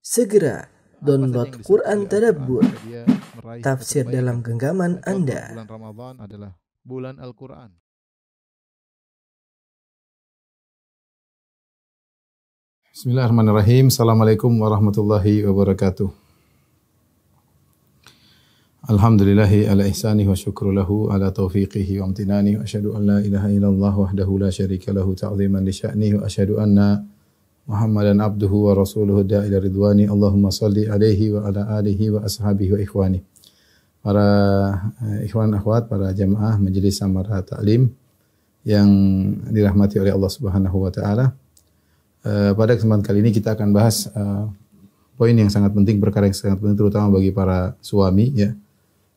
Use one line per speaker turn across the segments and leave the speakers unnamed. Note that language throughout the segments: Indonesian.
Segera download Quran Tadabbur, tafsir dalam genggaman Anda.
Bulan Ramadan adalah bulan Al-Quran. Bismillahirrahmanirrahim. Assalamualaikum warahmatullahi wabarakatuh. Alhamdulillahi ala ihsanihi wa syukru lahu ala taufiqihi wa amtinani wa asyhadu an la ilaha illallah wahdahu la syarika lahu ta'ziman li sya'nihi wa asyhadu anna Muhammadan abduhu wa rasuluhu da'ila ridwani. Allahumma salli alaihi wa ala alihi wa ashabihi wa ikhwani. Para ikhwan akhwat, para jamaah Majelis Samara Ta'lim yang dirahmati oleh Allah Subhanahu wa taala. Pada kesempatan kali ini kita akan bahas poin yang sangat penting, perkara yang sangat penting terutama bagi para suami ya.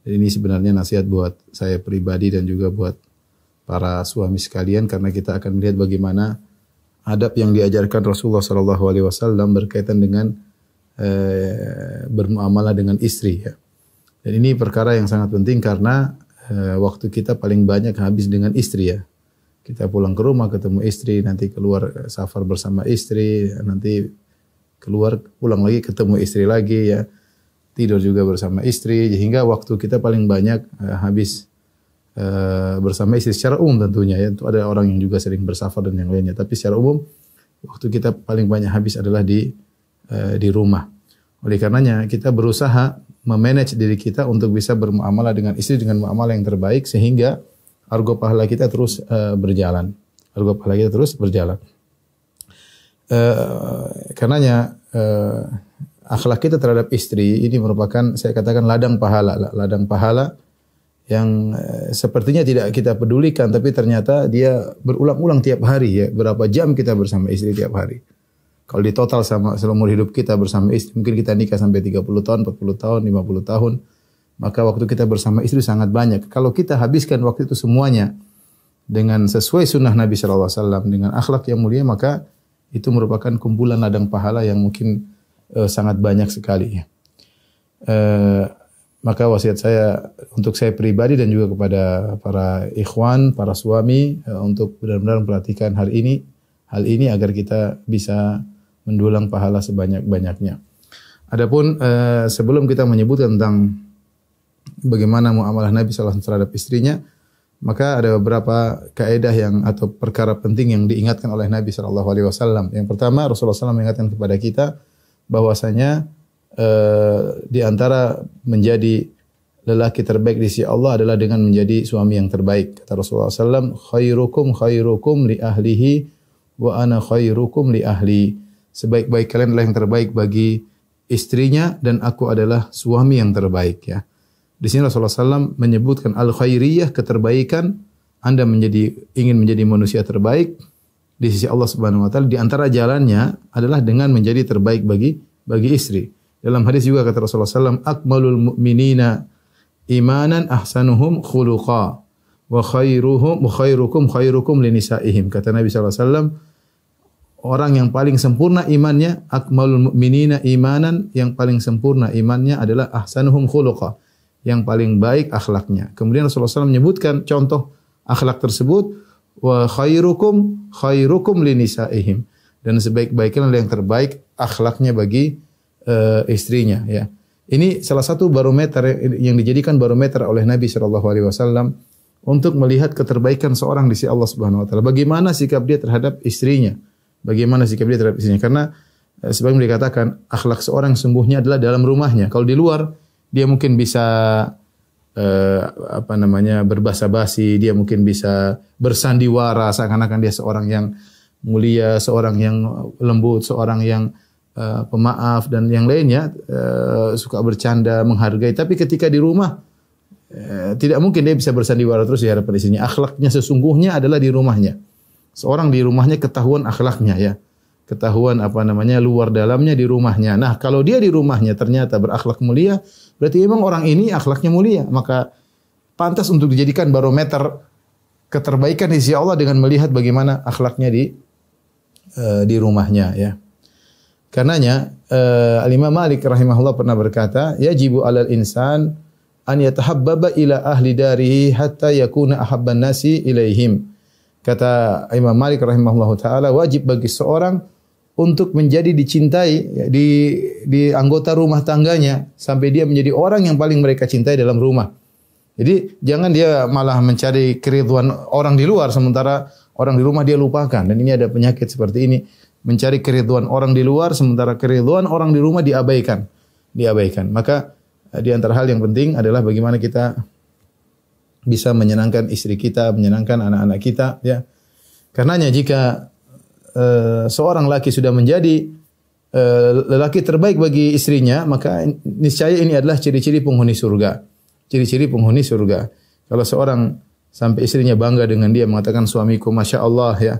Dan ini sebenarnya nasihat buat saya pribadi dan juga buat para suami sekalian, karena kita akan melihat bagaimana adab yang diajarkan Rasulullah SAW berkaitan dengan bermuamalah dengan istri ya. Dan ini perkara yang sangat penting karena waktu kita paling banyak habis dengan istri ya. Kita pulang ke rumah ketemu istri, nanti keluar safar bersama istri, nanti keluar pulang lagi ketemu istri lagi ya. Tidur juga bersama istri, hingga waktu kita paling banyak habis bersama istri secara umum tentunya ya. Itu ada orang yang juga sering bersafar dan yang lainnya, tapi secara umum waktu kita paling banyak habis adalah di rumah. Oleh karenanya kita berusaha memanage diri kita untuk bisa bermuamalah dengan istri dengan muamalah yang terbaik sehingga argo pahala kita terus berjalan. Argo pahala kita terus berjalan. Karenanya akhlak kita terhadap istri ini merupakan, saya katakan, ladang pahala yang sepertinya tidak kita pedulikan, tapi ternyata dia berulang-ulang tiap hari ya. Berapa jam kita bersama istri tiap hari. Kalau di total sama seumur hidup kita bersama istri, mungkin kita nikah sampai 30 tahun, 40 tahun, 50 tahun, maka waktu kita bersama istri sangat banyak. Kalau kita habiskan waktu itu semuanya dengan sesuai sunnah Nabi SAW, dengan akhlak yang mulia, maka itu merupakan kumpulan ladang pahala yang mungkin sangat banyak sekali ya. Maka wasiat saya untuk saya pribadi dan juga kepada para ikhwan, para suami untuk benar-benar memperhatikan hal ini agar kita bisa mendulang pahala sebanyak-banyaknya. Adapun sebelum kita menyebut tentang bagaimana muamalah Nabi SAW terhadap istrinya, maka ada beberapa kaidah atau perkara penting yang diingatkan oleh Nabi SAW. Yang pertama, Rasulullah SAW mengingatkan kepada kita bahwasanya di antara menjadi lelaki terbaik di sisi Allah adalah dengan menjadi suami yang terbaik. Kata Rasulullah SAW, khairukum li ahlihi wa ana khairukum li ahli. Sebaik-baik kalian adalah yang terbaik bagi istrinya dan aku adalah suami yang terbaik ya. Di sini Rasulullah SAW menyebutkan al-khairiyah, keterbaikan. Anda ingin menjadi manusia terbaik di sisi Allah Subhanahu wa taala, di antara jalannya adalah dengan menjadi terbaik bagi istri. Dalam hadis juga kata Rasulullah SAW, akmalul mu'minina imanan ahsanuhum khuluqa wa khairukum linisaihim. Kata Nabi SAW, orang yang paling sempurna imannya, akmalul mu'minina imanan, yang paling sempurna imannya adalah ahsanuhum khuluqa, yang paling baik akhlaknya. Kemudian Rasulullah SAW menyebutkan contoh akhlak tersebut, wa khairukum linisaihim, dan sebaik-baiknya adalah yang terbaik akhlaknya bagi istrinya ya. Ini salah satu barometer yang dijadikan barometer oleh Nabi SAW untuk melihat keterbaikan seorang di sisi Allah Subhanahu wa taala. Bagaimana sikap dia terhadap istrinya? Karena sebagaimana dikatakan, akhlak seorang sungguhnya adalah dalam rumahnya. Kalau di luar dia mungkin bisa berbasa-basi, dia mungkin bisa bersandiwara seakan-akan dia seorang yang mulia, seorang yang lembut, seorang yang pemaaf dan yang lainnya, suka bercanda, menghargai. Tapi ketika di rumah tidak mungkin dia bisa bersandiwara terus di hadapan istrinya. Akhlaknya sesungguhnya adalah di rumahnya. Seorang di rumahnya ketahuan akhlaknya ya. Ketahuan luar dalamnya di rumahnya. Nah, kalau dia di rumahnya ternyata berakhlak mulia, berarti memang orang ini akhlaknya mulia, maka pantas untuk dijadikan barometer keterbaikan di sisi Allah dengan melihat bagaimana akhlaknya di rumahnya ya. Karenanya Al-Imam Malik rahimahullah pernah berkata, yajibu 'alal insan an yatahabbaba ila ahli darihi hatta yakuna ahabban nasi ilaihim. Kata Imam Malik rahimahullah taala, wajib bagi seorang untuk menjadi dicintai ya, di anggota rumah tangganya sampai dia menjadi orang yang paling mereka cintai dalam rumah. Jadi jangan dia malah mencari keriduan orang di luar sementara orang di rumah dia lupakan. Dan ini ada penyakit seperti ini, mencari keriduan orang di luar sementara keriduan orang di rumah diabaikan. Maka di antara hal yang penting adalah bagaimana kita bisa menyenangkan istri kita, menyenangkan anak-anak kita ya. Karenanya jika seorang laki sudah menjadi lelaki terbaik bagi istrinya, maka niscaya ini adalah ciri-ciri penghuni surga. Ciri-ciri penghuni surga. Kalau seorang sampai istrinya bangga dengan dia, mengatakan suamiku Masya Allah ya,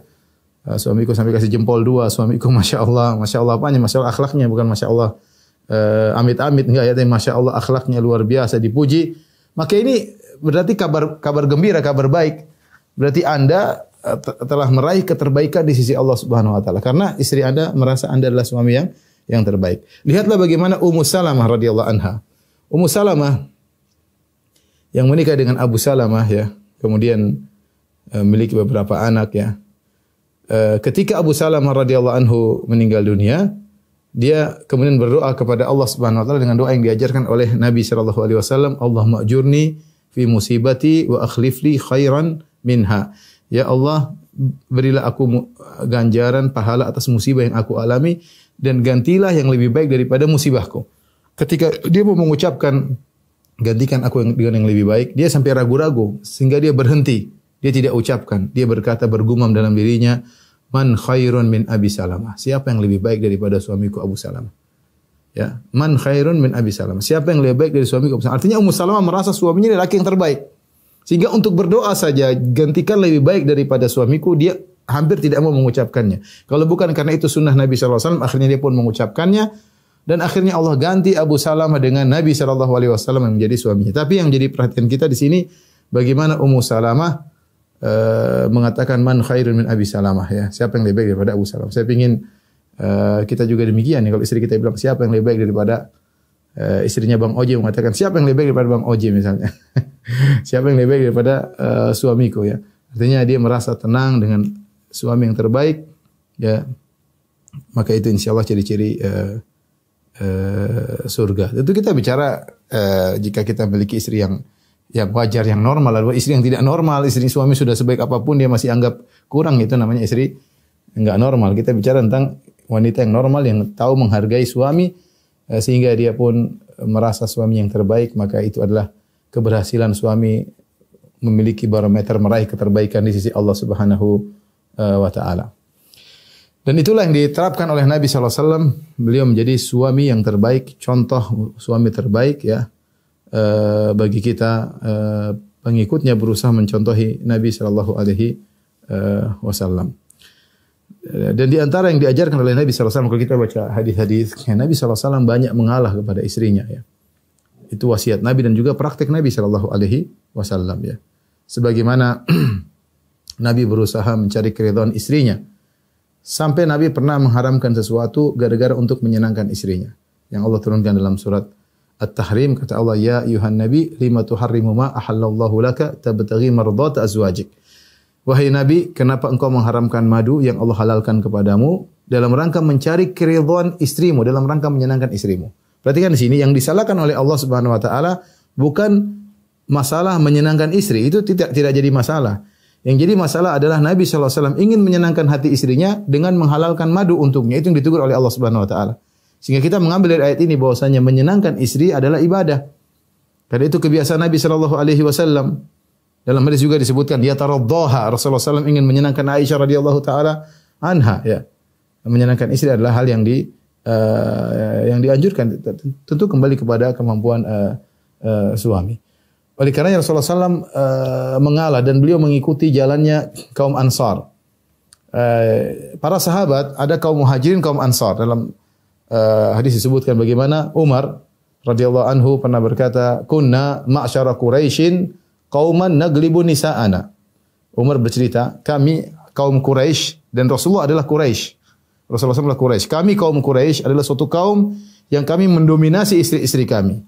suamiku sampai kasih jempol 2, suamiku Masya Allah apanya? Masya Allah akhlaknya, bukan Masya Allah amit-amit, enggak ya, tapi Masya Allah akhlaknya luar biasa, dipuji. Maka ini berarti kabar gembira, kabar baik. Berarti Anda telah meraih keterbaikan di sisi Allah Subhanahu wa taala karena istri Anda merasa Anda adalah suami yang terbaik. Lihatlah bagaimana Ummu Salamah radhiyallahu anha. Ummu Salamah yang menikah dengan Abu Salamah ya, kemudian memiliki beberapa anak ya. Ketika Abu Salamah radhiyallahu anhu meninggal dunia, dia kemudian berdoa kepada Allah Subhanahu wa taala dengan doa yang diajarkan oleh Nabi sallallahu alaihi wasallam, Allahumma ajurni fi musibati wa akhlif li khairan minha. Ya Allah, berilah aku ganjaran pahala atas musibah yang aku alami dan gantilah yang lebih baik daripada musibahku. Ketika dia mau mengucapkan gantikan aku dengan yang lebih baik, dia sampai ragu-ragu sehingga dia berhenti. Dia tidak ucapkan. Dia berkata bergumam dalam dirinya, man khairun min Abi Salamah. Siapa yang lebih baik daripada suamiku Abu Salamah? Ya, man khairun min Abi Salamah. Siapa yang lebih baik dari suamiku Abu Salamah? Artinya Ummu Salamah merasa suaminya laki yang terbaik. Sehingga untuk berdoa saja, gantikan lebih baik daripada suamiku, dia hampir tidak mau mengucapkannya. Kalau bukan karena itu sunnah Nabi SAW, akhirnya dia pun mengucapkannya. Dan akhirnya Allah ganti Abu Salamah dengan Nabi SAW yang menjadi suaminya. Tapi yang jadi perhatian kita di sini, bagaimana Ummu Salamah mengatakan man khairun min Abi Salamah. Ya. Siapa yang lebih baik daripada Abu Salamah. Saya ingin kita juga demikian. Ya. Kalau istri kita bilang siapa yang lebih baik daripada istrinya Bang Oji mengatakan siapa yang lebih baik daripada Bang Oji misalnya. Siapa yang lebih baik daripada suamiku ya. Artinya dia merasa tenang dengan suami yang terbaik ya. Maka itu insyaallah ciri-ciri surga. Tentu kita bicara jika kita memiliki istri yang wajar, yang normal. Lalu istri yang tidak normal, istri suami sudah sebaik apapun dia masih anggap kurang, itu namanya istri enggak normal. Kita bicara tentang wanita yang normal yang tahu menghargai suami sehingga dia pun merasa suami yang terbaik, maka itu adalah keberhasilan suami memiliki barometer meraih keterbaikan di sisi Allah Subhanahu wa taala. Dan itulah yang diterapkan oleh Nabi SAW. Beliau menjadi suami yang terbaik, contoh suami terbaik ya. Bagi kita pengikutnya berusaha mencontohi Nabi SAW. Dan di antara yang diajarkan oleh Nabi SAW, kalau kita baca hadis-hadis, Nabi SAW banyak mengalah kepada istrinya ya. Itu wasiat Nabi dan juga praktek Nabi SAW ya. Sebagaimana Nabi berusaha mencari keridhaan istrinya. Sampai Nabi pernah mengharamkan sesuatu gara-gara untuk menyenangkan istrinya. Yang Allah turunkan dalam surat At-Tahrim, kata Allah, ya ayuhan Nabi, lima tuharrimu ma ahallallahu laka tabtaghi mardhat azwajik. Wahai Nabi, kenapa engkau mengharamkan madu yang Allah halalkan kepadamu dalam rangka mencari keridhaan istrimu, dalam rangka menyenangkan istrimu. Perhatikan di sini yang disalahkan oleh Allah Subhanahu wa taala bukan masalah menyenangkan istri, itu tidak jadi masalah. Yang jadi masalah adalah Nabi SAW ingin menyenangkan hati istrinya dengan menghalalkan madu untuknya. Itu yang ditegur oleh Allah Subhanahu wa taala. Sehingga kita mengambil dari ayat ini bahwasanya menyenangkan istri adalah ibadah. Karena itu kebiasaan Nabi SAW. Dalam hadis juga disebutkan dia taraddaha. Rasulullah SAW ingin menyenangkan Aisyah radhiyallahu taala anha ya. Menyenangkan istri adalah hal yang dianjurkan, tentu kembali kepada kemampuan suami. Oleh karena Rasulullah SAW mengalah dan beliau mengikuti jalannya kaum Ansar. Para sahabat ada kaum Muhajirin, kaum Ansar. Dalam hadis disebutkan bagaimana Umar radhiyallahu anhu pernah berkata, "Kunna ma'syara Quraisyin qauman naglibu nisa'ana." Umar bercerita, kami kaum Quraisy dan Rasulullah adalah Quraisy. Rasulullah SAW adalah Quraisy. Kami kaum Quraisy adalah suatu kaum yang kami mendominasi istri-istri kami.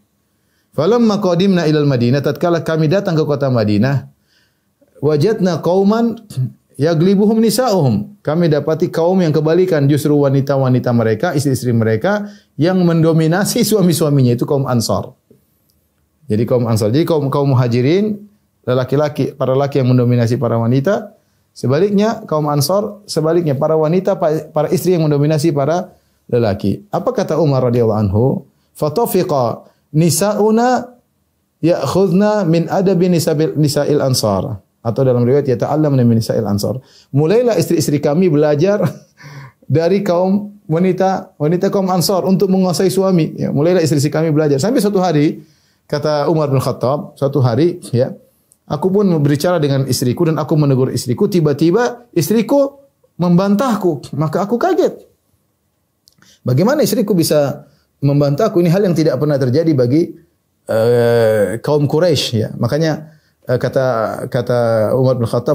Falamma qadimna ilal Madinah, tatkala kami datang ke kota Madinah, wajadna qauman yaglibuhum nisa'uhum. Kami dapati kaum yang kebalikan, justru wanita-wanita mereka, istri-istri mereka yang mendominasi suami-suaminya, itu kaum Ansar. Jadi kaum Ansar. Jadi kaum Muhajirin, laki-laki, para laki yang mendominasi para wanita. Sebaliknya kaum Ansar, sebaliknya para wanita, para istri yang mendominasi para lelaki. Apa kata Umar radhiyallahu anhu? Fatafiqa nisa'una ya'khudna min adabi nisa'il ansar. Atau dalam riwayat yata'allamna min nisa'il ansar. Mulailah istri-istri kami belajar dari kaum wanita kaum Ansar untuk menguasai suami. Ya, mulailah istri-istri kami belajar. Sampai suatu hari, kata Umar bin Khattab, suatu hari, ya, aku pun berbicara dengan istriku dan aku menegur istriku. Tiba-tiba istriku membantahku. Maka aku kaget. Bagaimana istriku bisa membantahku? Ini hal yang tidak pernah terjadi bagi kaum Quraisy. Ya, makanya kata Umar bin Khattab,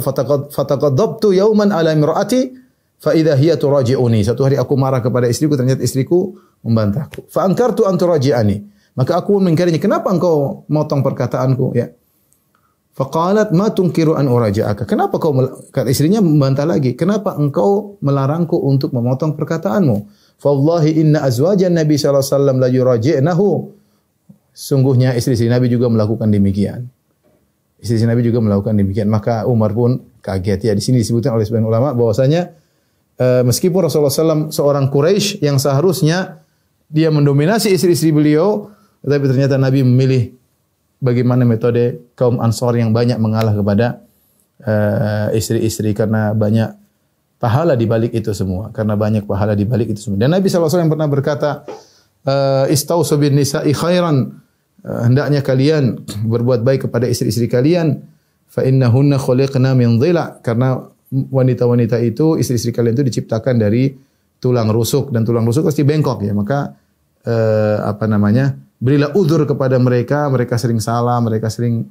fataqaddabtu yawman ala imraati fa idza hiya turaji'uni. Satu hari aku marah kepada istriku, ternyata istriku membantahku. Fa ankartu an turaji'ani. Maka aku mengingkarinya, kenapa engkau motong perkataanku, ya? Faqalat ma tunkiru an uraji'aka. Kenapa kau, kata istrinya membantah lagi, kenapa engkau melarangku untuk memotong perkataanmu? Fawallahi inna azwajan Nabi sallallahu alaihi wasallam la yuraji'nahu. Sungguhnya istri-istri Nabi juga melakukan demikian. Istri Nabi juga melakukan demikian. Maka Umar pun kaget. Ya, di sini disebutkan oleh sebagian ulama bahwasanya meskipun Rasulullah SAW seorang Quraisy yang seharusnya dia mendominasi istri-istri beliau, tetapi ternyata Nabi memilih bagaimana metode kaum Ansar yang banyak mengalah kepada istri-istri karena banyak pahala di balik itu semua. Karena banyak pahala di balik itu semua. Dan Nabi SAW pernah berkata, istausu bin nisa'i khairan. Hendaknya kalian berbuat baik kepada istri-istri kalian, fa innahunna khuliqna min dhila, karena wanita-wanita itu, istri-istri kalian itu diciptakan dari tulang rusuk, dan tulang rusuk pasti bengkok, ya. Maka berilah uzur kepada mereka, mereka sering salah, mereka sering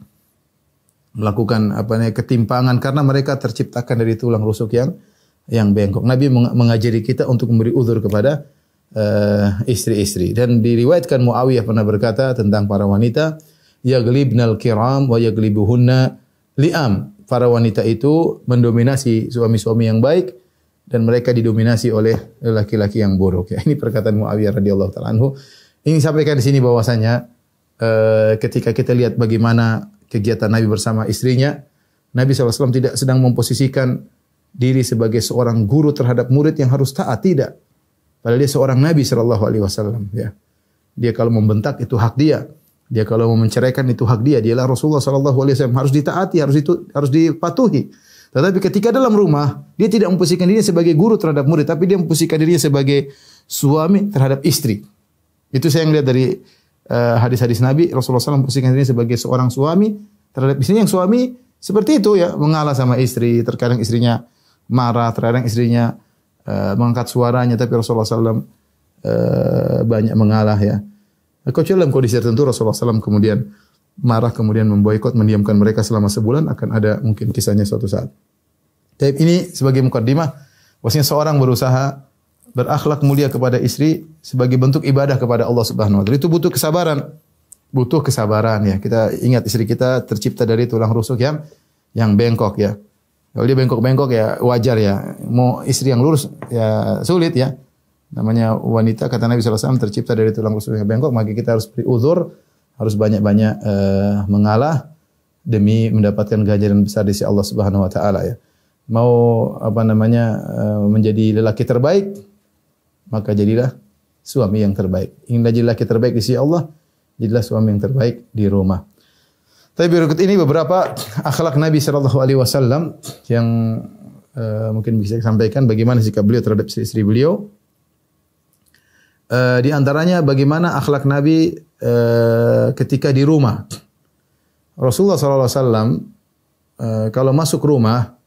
melakukan ketimpangan karena mereka terciptakan dari tulang rusuk yang bengkok. Nabi mengajari kita untuk memberi uzur kepada istri-istri. Dan diriwayatkan Muawiyah pernah berkata tentang para wanita, yaglibnal kiram wa yaglibuhunna li'am. Para wanita itu mendominasi suami-suami yang baik dan mereka didominasi oleh laki-laki yang buruk. Ya, ini perkataan Muawiyah radhiyallahu taala anhu. Ini sampaikan di sini bahwasanya ketika kita lihat bagaimana kegiatan Nabi bersama istrinya, Nabi SAW tidak sedang memposisikan diri sebagai seorang guru terhadap murid yang harus taat, tidak. Padahal dia seorang Nabi sallallahu alaihi wasallam, ya. Dia kalau membentak itu hak dia. Dia kalau mau menceraikan itu hak dia. Dialah Rasulullah sallallahu alaihi wasallam, harus ditaati, harus dipatuhi. Tetapi ketika dalam rumah, dia tidak memposisikan dirinya sebagai guru terhadap murid, tapi dia memposisikan dirinya sebagai suami terhadap istri. Itu saya melihat dari hadis-hadis Nabi. Rasulullah SAW memposisikan dirinya sebagai seorang suami terhadap istrinya, yang suami seperti itu, ya, mengalah sama istri. Terkadang istrinya marah, terkadang istrinya mengangkat suaranya, tapi Rasulullah SAW banyak mengalah, ya. Kecuali dalam kondisi tertentu Rasulullah SAW kemudian marah, kemudian memboikot, mendiamkan mereka selama sebulan, akan ada mungkin kisahnya suatu saat. Tapi ini sebagai mukaddimah, bahwasanya seorang berusaha berakhlak mulia kepada istri sebagai bentuk ibadah kepada Allah Subhanahu wa taala. Itu butuh kesabaran. Butuh kesabaran, ya. Kita ingat istri kita tercipta dari tulang rusuk yang bengkok, ya. Kalau dia bengkok-bengkok, ya wajar, ya. Mau istri yang lurus, ya sulit, ya. Namanya wanita, kata Nabi SAW, tercipta dari tulang rusuk yang bengkok, maka kita harus beri uzur, harus banyak-banyak mengalah demi mendapatkan ganjaran besar di sisi Allah Subhanahu wa taala, ya. Mau menjadi lelaki terbaik, maka jadilah suami yang terbaik. Ingin jadi lelaki terbaik di sisi Allah, jadilah suami yang terbaik di rumah. Tapi berikut ini beberapa akhlak Nabi sallallahu alaihi wasallam yang mungkin bisa disampaikan bagaimana sikap beliau terhadap istri-istri beliau. Di antaranya bagaimana akhlak Nabi ketika di rumah. Rasulullah sallallahu alaihi wasallam kalau masuk rumah,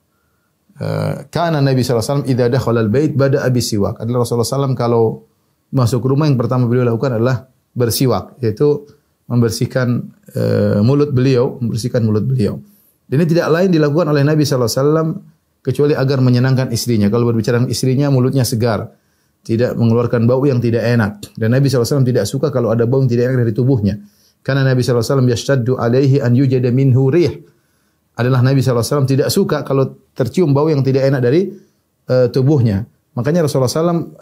kana Nabi sallallahu alaihi wasallam idza dakhala al-bait bada'a bisiwak. Adalah Rasulullah SAW kalau masuk rumah yang pertama beliau lakukan adalah bersiwak, yaitu membersihkan mulut beliau. Dan ini tidak lain dilakukan oleh Nabi sallallahu alaihi wasallam kecuali agar menyenangkan istrinya. Kalau berbicara dengan istrinya, mulutnya segar, tidak mengeluarkan bau yang tidak enak. Dan Nabi sallallahu alaihi wasallam tidak suka kalau ada bau yang tidak enak dari tubuhnya. Karena Nabi sallallahu alaihi wasallam yashtaddu alaihi an yujada minhu rih. adalah Nabi SAW tidak suka kalau tercium bau yang tidak enak dari tubuhnya. Makanya Rasulullah SAW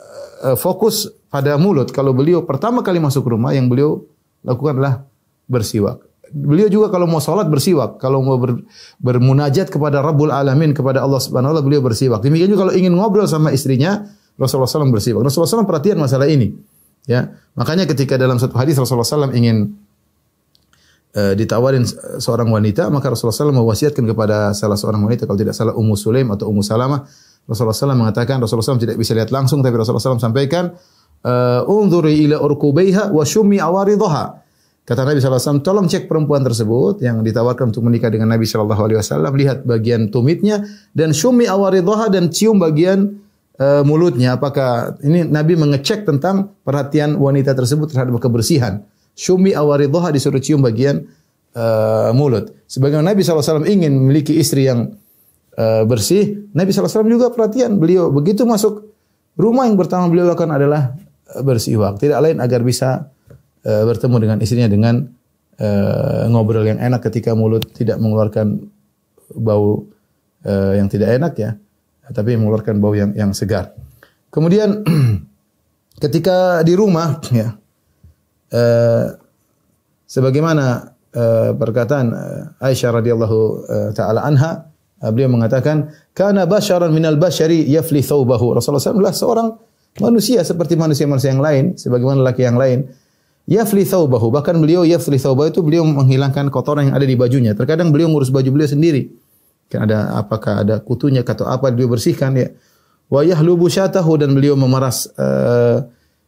fokus pada mulut. Kalau beliau pertama kali masuk rumah, yang beliau lakukan adalah bersiwak. Beliau juga kalau mau salat bersiwak, kalau mau bermunajat kepada Rabbul Alamin, kepada Allah Subhanahu wa taala, beliau bersiwak. Demikian juga kalau ingin ngobrol sama istrinya, Rasulullah SAW bersiwak. Rasulullah SAW perhatian masalah ini. Ya, makanya ketika dalam satu hadis Rasulullah SAW ingin ditawarin seorang wanita, maka Rasulullah SAW mewasiatkan kepada salah seorang wanita, kalau tidak salah Ummu Sulaim atau Ummu Salamah. Rasulullah SAW mengatakan, Rasulullah SAW tidak bisa lihat langsung, tapi Rasulullah SAW sampaikan, unzuri ila urkubaiha wa syummi awaridhaha. Kata Nabi SAW, tolong cek perempuan tersebut yang ditawarkan untuk menikah dengan Nabi SAW, lihat bagian tumitnya, dan syummi awaridhaha, dan cium bagian mulutnya. Apakah ini Nabi mengecek tentang perhatian wanita tersebut terhadap kebersihan. Syummi awaridhaha, disuruh cium bagian mulut. Sebagaimana Nabi SAW ingin memiliki istri yang bersih, Nabi SAW juga perhatian. Beliau begitu masuk rumah, yang pertama beliau lakukan adalah bersiwak. Tidak lain agar bisa bertemu dengan istrinya dengan ngobrol yang enak ketika mulut tidak mengeluarkan bau yang tidak enak ya, tapi mengeluarkan bau yang segar. Kemudian ketika di rumah ya, sebagaimana perkataan Aisyah radhiyallahu taala anha, beliau mengatakan, kana basyaran minal basyari yafli thawbahu. Rasulullah SAW adalah seorang manusia seperti manusia-manusia yang lain, sebagaimana laki yang lain. Yafli thawbahu, bahkan beliau yafli thawbahu itu beliau menghilangkan kotoran yang ada di bajunya. Terkadang beliau ngurus baju beliau sendiri. Kan apakah ada kutunya atau apa, beliau bersihkan ya. Wa yahlubu syatahu, dan beliau memeras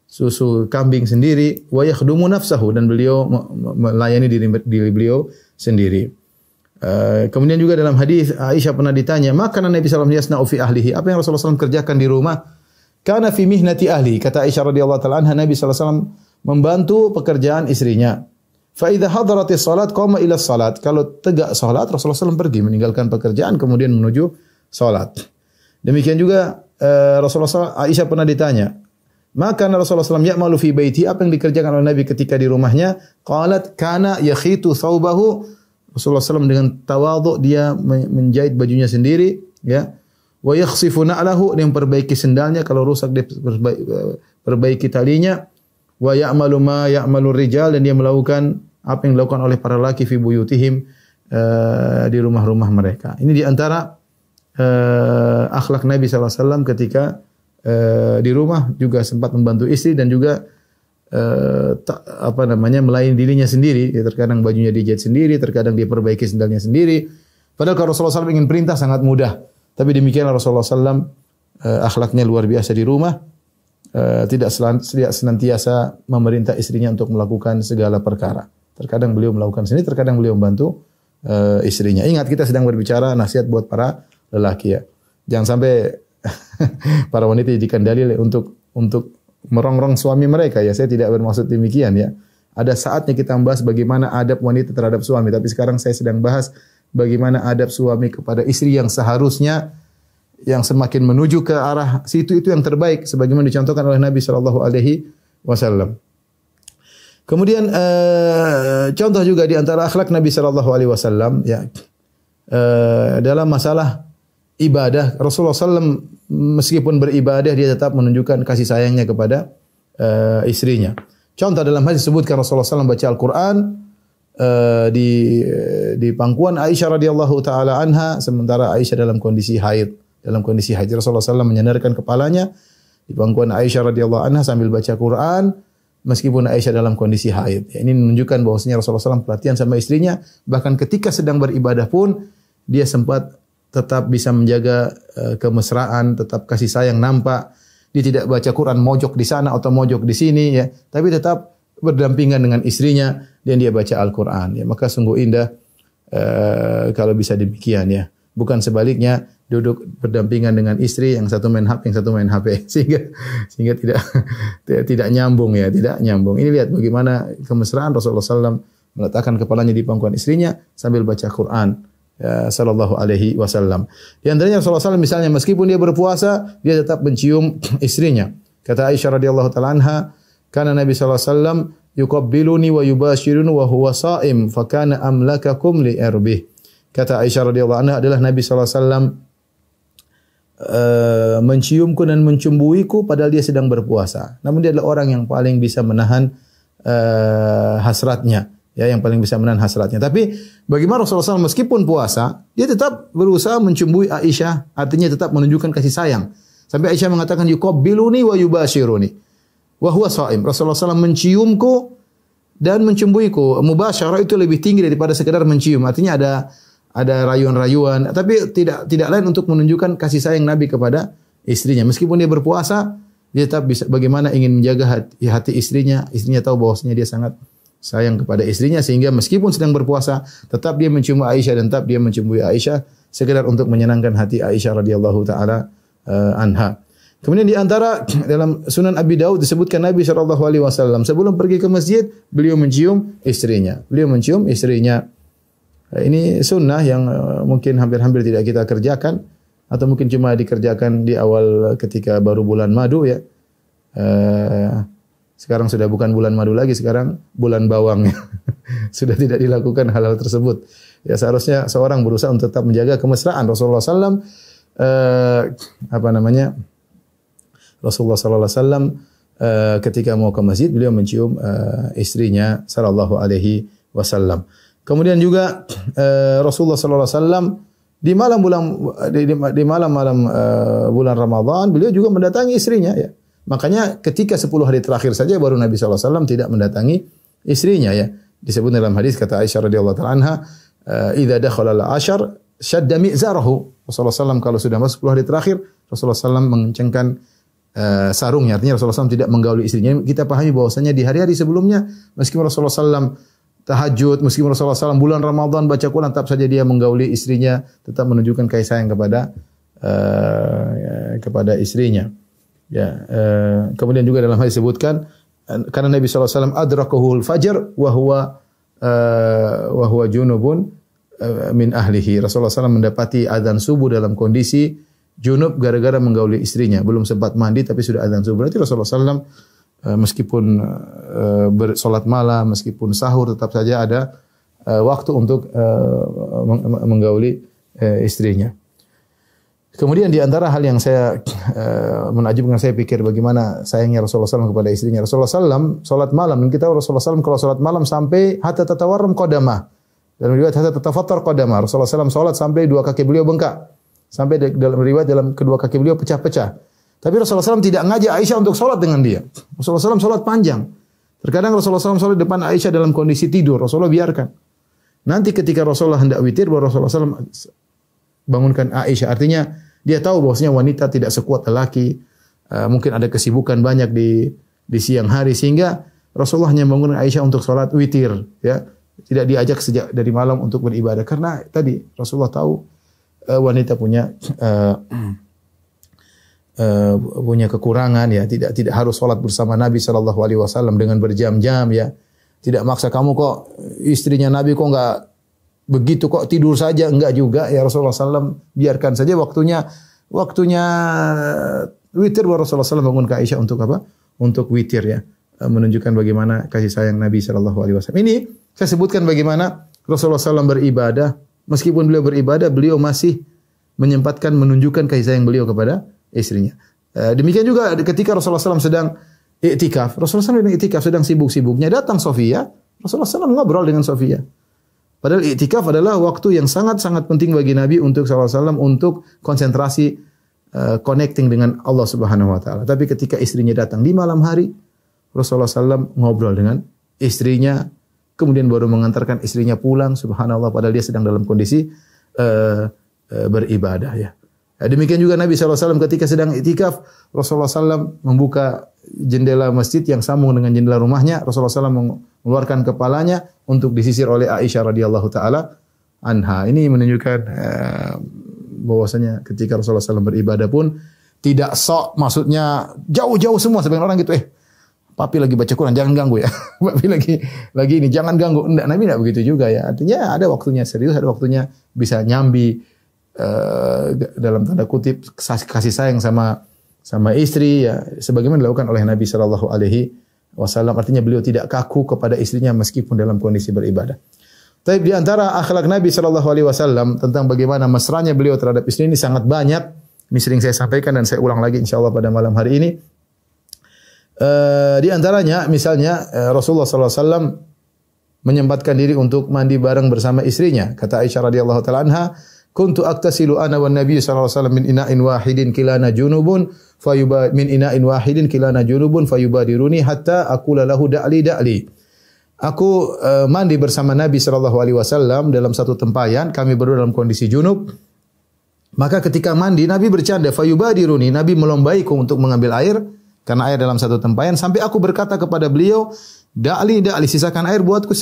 susu kambing sendiri. Wa yakhdumu nafsahu, dan beliau melayani diri beliau sendiri. Kemudian juga dalam hadis Aisyah pernah ditanya, makanan Nabi sallallahu alaihi wasallam yasna'u fi ahlihi, apa yang Rasulullah SAW kerjakan di rumah? Kana fi mihnati ahli. Kata Aisyah radhiyallahu taala anha, Nabi sallallahu alaihi wasallam membantu pekerjaan istrinya. Fa idza hadaratis salat qama ila salat. Kalau tegak salat, Rasulullah SAW pergi meninggalkan pekerjaan kemudian menuju salat. Demikian juga Rasulullah SAW, Aisyah pernah ditanya, maka Rasulullah SAW ya'malu fi baiti, apa yang dikerjakan oleh Nabi ketika di rumahnya? Qalat kana yakhitu thawbahu. Rasulullah SAW dengan tawadhu dia menjahit bajunya sendiri, ya. Wa yakhsifu na'lahu, dia memperbaiki sendalnya, kalau rusak dia perbaiki talinya. Wa ya'malu ma ya'malu rijal, dan dia melakukan apa yang dilakukan oleh para laki fi buyutihim, di rumah-rumah mereka. Ini di antara akhlak Nabi SAW ketika di rumah, juga sempat membantu istri dan juga melayani dirinya sendiri. Ya, terkadang bajunya dijahit sendiri, terkadang dia perbaiki sendalnya sendiri. Padahal kalau Rasulullah SAW ingin perintah sangat mudah. Tapi demikianlah Rasulullah SAW akhlaknya luar biasa di rumah. Tidak senantiasa memerintah istrinya untuk melakukan segala perkara. Terkadang beliau melakukan sendiri, terkadang beliau membantu istrinya. Ingat, kita sedang berbicara nasihat buat para lelaki ya. Jangan sampai para wanita dijadikan dalil untuk merongrong suami mereka ya. Saya tidak bermaksud demikian ya. Ada saatnya kita membahas bagaimana adab wanita terhadap suami, tapi sekarang saya sedang bahas bagaimana adab suami kepada istri yang seharusnya, yang semakin menuju ke arah situ, itu yang terbaik sebagaimana dicontohkan oleh Nabi sallallahu alaihi wasallam. Kemudian contoh juga di antara akhlak Nabi sallallahu alaihi wasallam ya, dalam masalah ibadah, Rasulullah SAW meskipun beribadah dia tetap menunjukkan kasih sayangnya kepada istrinya. Contoh dalam hadis disebutkan Rasulullah SAW baca Al-Quran di pangkuan Aisyah radhiyallahu taala anha, sementara Aisyah dalam kondisi haid. Rasulullah SAW menyandarkan kepalanya di pangkuan Aisyah radhiyallahu anha sambil baca Quran meskipun Aisyah dalam kondisi haid. Ya, ini menunjukkan bahwasanya Rasulullah SAW perhatian sama istrinya, bahkan ketika sedang beribadah pun dia sempat tetap bisa menjaga kemesraan, tetap kasih sayang nampak. Dia tidak baca Quran mojok di sana atau mojok di sini ya, tapi tetap berdampingan dengan istrinya dan dia baca Al-Quran. Ya, maka sungguh indah kalau bisa demikian ya. Bukan sebaliknya, duduk berdampingan dengan istri, yang satu main HP, yang satu main HP, sehingga tidak nyambung ya, tidak nyambung. Ini lihat bagaimana kemesraan Rasulullah SAW meletakkan kepalanya di pangkuan istrinya sambil baca Quran. Ya, sallallahu alaihi wasallam. Di antaranya Rasulullah SAW misalnya meskipun dia berpuasa, dia tetap mencium istrinya. Kata Aisyah radhiyallahu taala anha, kana Nabi sallallahu alaihi wasallam yuqabbiluni wa yubashiruni wa huwa sha'im, fa kana amlakakum li irbih. Kata Aisyah radhiyallahu anha adalah Nabi sallallahu alaihi wasallam menciumku dan mencumbuiku padahal dia sedang berpuasa. Namun dia adalah orang yang paling bisa menahan hasratnya, ya, yang paling bisa menahan hasratnya. Tapi bagaimana Rasulullah SAW meskipun puasa, dia tetap berusaha mencumbui Aisyah, artinya tetap menunjukkan kasih sayang. Sampai Aisyah mengatakan yuqabbiluni wa yubashiruni wa huwa shaim. Rasulullah SAW menciumku dan mencumbuiku. Mubasyarah itu lebih tinggi daripada sekedar mencium. Artinya ada rayuan-rayuan, tapi tidak lain untuk menunjukkan kasih sayang Nabi kepada istrinya. Meskipun dia berpuasa, dia tetap bisa bagaimana ingin menjaga hati istrinya. Istrinya tahu bahwasanya dia sangat sayang kepada istrinya, sehingga meskipun sedang berpuasa, tetap dia mencium Aisyah dan tetap dia mencumbui Aisyah sekedar untuk menyenangkan hati Aisyah radhiyallahu taala anha. Kemudian di antara dalam Sunan Abi Daud disebutkan Nabi SAW sebelum pergi ke masjid, beliau mencium istrinya. Ini sunnah yang mungkin hampir-hampir tidak kita kerjakan, atau mungkin cuma dikerjakan di awal ketika baru bulan madu, ya. Sekarang sudah bukan bulan madu lagi, sekarang bulan bawang. Sudah tidak dilakukan hal-hal tersebut. Ya, seharusnya seorang berusaha untuk tetap menjaga kemesraan. Rasulullah SAW Rasulullah SAW ketika mau ke masjid, beliau mencium istrinya sallallahu alaihi wasallam. Kemudian juga Rasulullah sallallahu alaihi wasallam di malam-malam bulan Ramadan, beliau juga mendatangi istrinya, ya. Makanya ketika 10 hari terakhir saja baru Nabi sallallahu alaihi wasallam tidak mendatangi istrinya, ya. Disebut dalam hadis kata Aisyah radhiyallahu taala anha, "Idza dakhala al-ashar shadda mi'zarahu." Rasulullah sallallahu kalau sudah masuk 10 hari terakhir, Rasulullah sallallahu mengencangkan sarungnya. Artinya Rasulullah SAW tidak menggauli istrinya. Kita pahami bahwasanya di hari-hari sebelumnya, meskipun Rasulullah SAW tahajud, meskipun Rasulullah SAW bulan Ramadan baca Quran, tetap saja dia menggauli istrinya, tetap menunjukkan kasih sayang kepada istrinya. Ya, kemudian juga dalam hadis disebutkan karena Nabi SAW adrakahul fajr wa huwa junubun min ahlihi. Rasulullah SAW mendapati azan subuh dalam kondisi junub gara-gara menggauli istrinya, belum sempat mandi tapi sudah azan subuh. Berarti Rasulullah SAW meskipun bersolat malam, meskipun sahur, tetap saja ada waktu untuk menggauli istrinya. Kemudian di antara hal yang saya menakjubkan, saya pikir bagaimana sayangnya Rasulullah SAW kepada istrinya. Rasulullah SAW solat malam, dan kita Rasulullah SAW kalau solat malam sampai hatta tatawarram qadamah. Dalam riwayat hatta tatafattar qadamah. Rasulullah SAW solat sampai dua kaki beliau bengkak. Sampai dalam riwayat dalam kedua kaki beliau pecah-pecah. Tapi Rasulullah SAW tidak ngajak Aisyah untuk sholat dengan dia. Rasulullah SAW sholat panjang. Terkadang Rasulullah SAW sholat depan Aisyah dalam kondisi tidur. Rasulullah biarkan. Nanti ketika Rasulullah hendak witir, baru Rasulullah SAW bangunkan Aisyah. Artinya dia tahu bahwasanya wanita tidak sekuat lelaki. Mungkin ada kesibukan banyak di siang hari. Sehingga Rasulullah hanya bangunkan Aisyah untuk sholat witir. Ya. Tidak diajak sejak dari malam untuk beribadah. Karena tadi Rasulullah tahu wanita punya kekurangan, ya, tidak harus salat bersama Nabi sallallahu alaihi wasallam dengan berjam-jam, ya. Tidak maksa kamu kok istrinya Nabi kok enggak begitu kok tidur saja, enggak juga, ya. Rasulullah sallallahu biarkan saja waktunya witir, baru Rasulullah sallallahu bangun ke Aisyah untuk apa? Untuk witir, ya. Menunjukkan bagaimana kasih sayang Nabi sallallahu alaihi wasallam. Ini saya sebutkan bagaimana Rasulullah sallallahu beribadah. Meskipun beliau beribadah, beliau masih menyempatkan menunjukkan kasih sayang beliau kepada istrinya. Demikian juga ketika Rasulullah SAW sedang iktikaf. Rasulullah SAW sedang sibuk-sibuknya. Datang Sofia. Rasulullah SAW ngobrol dengan Sofia. Padahal iktikaf adalah waktu yang sangat-sangat penting bagi Nabi untuk SAW untuk konsentrasi connecting dengan Allah Subhanahu Wa Taala. Tapi ketika istrinya datang di malam hari, Rasulullah SAW ngobrol dengan istrinya. Kemudian baru mengantarkan istrinya pulang, subhanallah, padahal dia sedang dalam kondisi beribadah, ya. Demikian juga Nabi SAW ketika sedang iktikaf, Rasulullah SAW membuka jendela masjid yang sambung dengan jendela rumahnya. Rasulullah SAW mengeluarkan kepalanya untuk disisir oleh Aisyah radhiyallahu taala anha. Ini menunjukkan bahwasanya ketika Rasulullah SAW beribadah pun tidak sok, maksudnya jauh-jauh semua. Sebagian orang gitu, papi lagi baca Quran, jangan ganggu, ya. Papi lagi ini, jangan ganggu. Enggak, Nabi enggak begitu juga, ya. Artinya ada waktunya serius, ada waktunya bisa nyambi, dalam tanda kutip kasih sayang sama istri, ya. Sebagaimana dilakukan oleh Nabi SAW. Artinya beliau tidak kaku kepada istrinya meskipun dalam kondisi beribadah. Tapi di antara akhlak Nabi sallallahu alaihi wasallam tentang bagaimana mesranya beliau terhadap istri ini sangat banyak. Ini sering saya sampaikan dan saya ulang lagi insyaallah pada malam hari ini. Di antaranya misalnya Rasulullah sallallahu alaihi wasallam menyempatkan diri untuk mandi bareng bersama istrinya. Kata Aisyah radhiyallahu taala anha, "Kuntu aktasilu ana wan Nabi sallallahu alaihi wasallam min ina'in wahidin kilana junubun fayubadiruni hatta aqula lahu da'li." Aku mandi bersama Nabi sallallahu alaihi wasallam dalam satu tempayan, kami berdua dalam kondisi junub. Maka ketika mandi Nabi bercanda, fayubadiruni, Nabi melombaiku untuk mengambil air karena air dalam satu tempayan sampai aku berkata kepada beliau, "Da'li, sisakan air buatku."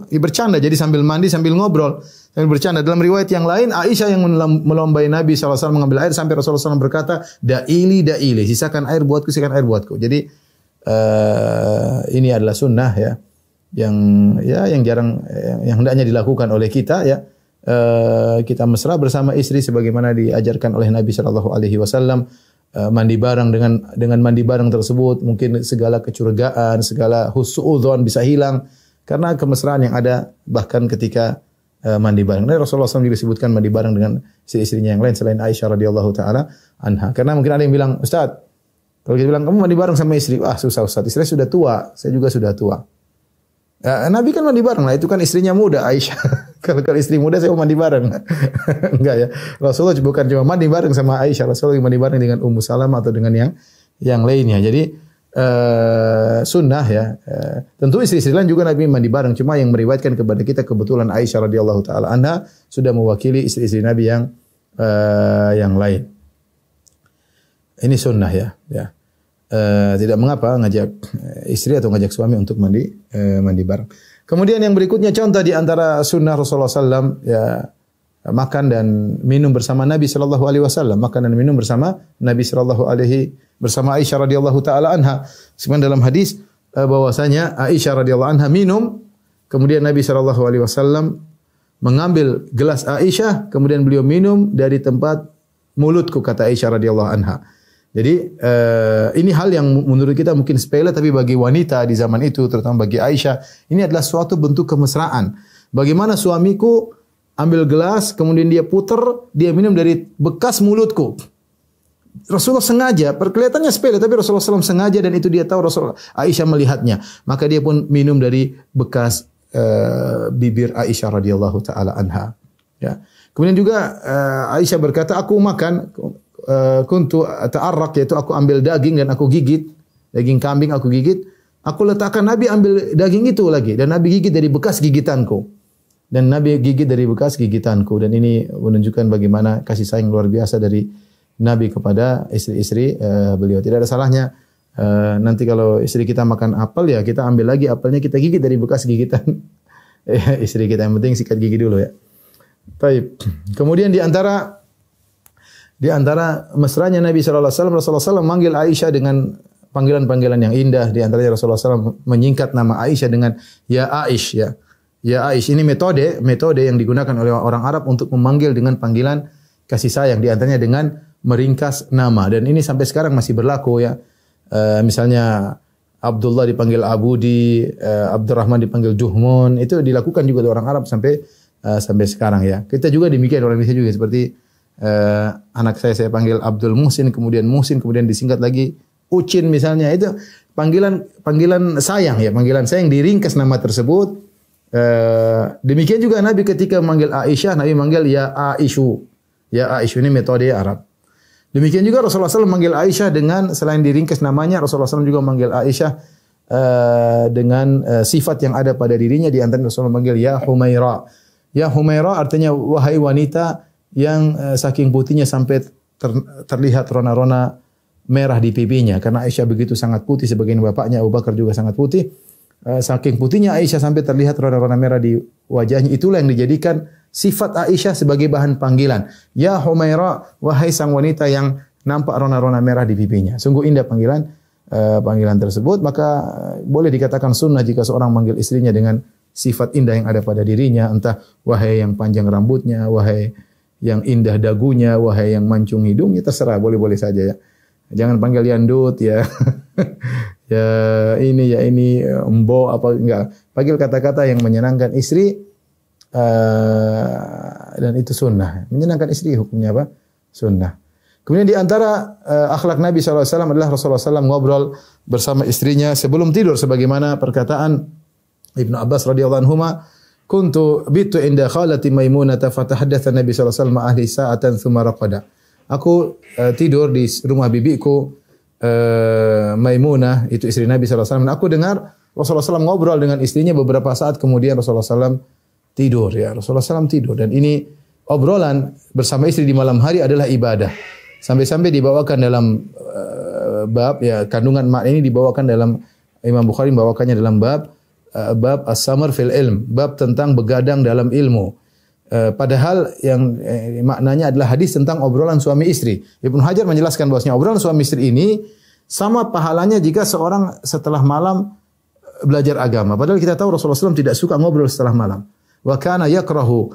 Ia bercanda jadi sambil mandi sambil ngobrol, sambil bercanda. Dalam riwayat yang lain Aisyah yang melombai Nabi sallallahu alaihi wasallam mengambil air sampai Rasulullah SAW berkata, "Da'ili, sisakan air buatku." Jadi ini adalah sunnah ya. Yang jarang yang hendaknya dilakukan oleh kita ya. Kita mesra bersama istri sebagaimana diajarkan oleh Nabi sallallahu alaihi wasallam. Mandi bareng dengan mandi bareng tersebut mungkin segala kecurigaan, segala husnudzon bisa hilang karena kemesraan yang ada bahkan ketika mandi bareng. Dan Rasulullah SAW juga disebutkan mandi bareng dengan istri-istrinya yang lain selain Aisyah radhiyallahu taala anha. Karena mungkin ada yang bilang, "Ustaz, kalau kita bilang kamu mandi bareng sama istri, susah Ustaz. Istri sudah tua, saya juga sudah tua." Nabi kan mandi bareng lah, itu kan istrinya muda Aisyah. Kalau istri muda saya mau mandi bareng. Enggak ya. Rasulullah bukan cuma mandi bareng sama Aisyah, Rasulullah mandi bareng dengan Ummu Salamah atau dengan yang lainnya. Jadi sunnah ya. Tentu istri-istri lain juga Nabi mandi bareng, cuma yang meriwayatkan kepada kita kebetulan Aisyah radhiyallahu taala anha sudah mewakili istri-istri Nabi yang lain. Ini sunnah ya. Tidak mengapa ngajak istri atau ngajak suami untuk mandi bareng. Kemudian yang berikutnya contoh di antara sunnah Rasulullah SAW ya makan dan minum bersama Nabi sallallahu alaihi wasallam, makan dan minum bersama Nabi bersama Aisyah radhiyallahu taala anha. Sebagaimana dalam hadis bahwasanya Aisyah radhiyallahu anha minum, kemudian Nabi sallallahu alaihi wasallam mengambil gelas Aisyah, kemudian beliau minum dari tempat mulutku, kata Aisyah radhiyallahu anha. Jadi ini hal yang menurut kita mungkin sepele, tapi bagi wanita di zaman itu, terutama bagi Aisyah, ini adalah suatu bentuk kemesraan. Bagaimana suamiku ambil gelas, kemudian dia puter, dia minum dari bekas mulutku. Rasulullah sengaja, kelihatannya sepele, tapi Rasulullah SAW sengaja dan itu dia tahu Aisyah melihatnya. Maka dia pun minum dari bekas bibir Aisyah radhiyallahu taala anha. Ya. Kemudian juga Aisyah berkata, aku makan kuntu ta'arraq, yaitu aku ambil daging dan aku gigit, daging kambing aku gigit, aku letakkan, Nabi ambil daging itu lagi dan Nabi gigit dari bekas gigitanku. Dan Nabi gigit dari bekas gigitanku, dan ini menunjukkan bagaimana kasih sayang luar biasa dari Nabi kepada istri-istri beliau. Tidak ada salahnya nanti kalau istri kita makan apel, ya kita ambil lagi apelnya, kita gigit dari bekas gigitan istri kita. Yang penting sikat gigi dulu ya. Baik. Kemudian di antara mesranya Nabi sallallahu alaihi wasallam, Rasulullah SAW manggil Aisyah dengan panggilan-panggilan yang indah. Di antaranya Rasulullah SAW menyingkat nama Aisyah dengan ya Aish, ya. Ya Aish. Ini metode yang digunakan oleh orang Arab untuk memanggil dengan panggilan kasih sayang. Di antaranya dengan meringkas nama, dan ini sampai sekarang masih berlaku ya. Misalnya Abdullah dipanggil Abudi, Abdurrahman dipanggil Juhmun, itu dilakukan juga oleh orang Arab sampai sekarang ya. Kita juga demikian, orang Indonesia juga seperti anak saya panggil Abdul Muhsin, kemudian disingkat lagi Ucin misalnya, itu panggilan sayang ya, panggilan sayang, diringkas nama tersebut. Demikian juga Nabi ketika memanggil Aisyah, Nabi manggil ya Aisyu. Ya Aisyu, ini metode Arab. Demikian juga Rasulullah SAW memanggil Aisyah dengan, selain diringkas namanya, Rasulullah SAW juga memanggil Aisyah dengan sifat yang ada pada dirinya. Di antara Rasulullah memanggil ya Humaira. Ya Humaira artinya wahai wanita yang saking putihnya sampai terlihat rona-rona merah di pipinya. Karena Aisyah begitu sangat putih, sebagian bapaknya Abu Bakar juga sangat putih. Saking putihnya Aisyah sampai terlihat rona-rona merah di wajahnya. Itulah yang dijadikan sifat Aisyah sebagai bahan panggilan. Ya Humaira, wahai sang wanita yang nampak rona-rona merah di pipinya. Sungguh indah panggilan tersebut. Maka boleh dikatakan sunnah jika seorang manggil istrinya dengan sifat indah yang ada pada dirinya. Entah wahai yang panjang rambutnya, wahai yang indah dagunya, wahai yang mancung hidungnya, terserah, boleh-boleh saja ya. Jangan panggil Yandut ya. ya ini embo apa, enggak. Panggil kata-kata yang menyenangkan istri Dan itu sunnah. Menyenangkan istri hukumnya apa? Sunnah. Kemudian di antara akhlak Nabi SAW adalah Rasulullah SAW ngobrol bersama istrinya sebelum tidur, sebagaimana perkataan Ibnu Abbas radhiyallahu anhuma, kuntu bitu inda khalati Maimunah fatahaddatsa Nabi SAW ma'ahli sa'atan thumma raqada. Aku tidur di rumah bibiku Maimunah, itu istri Nabi SAW. Aku dengar Rasulullah SAW ngobrol dengan istrinya beberapa saat, kemudian Rasulullah SAW tidur. Ya, Rasulullah SAW tidur. Dan ini obrolan bersama istri di malam hari adalah ibadah. Sampai-sampai dibawakan dalam bab, ya, kandungan makna ini dibawakan dalam, Imam Bukhari membawakannya dalam bab as-samar fil ilm, bab tentang begadang dalam ilmu. Padahal yang maknanya adalah hadis tentang obrolan suami istri. Ibnu Hajar menjelaskan bahwasanya obrolan suami istri ini sama pahalanya jika seorang setelah malam belajar agama. Padahal kita tahu Rasulullah SAW tidak suka ngobrol setelah malam. Wa kana yakrahu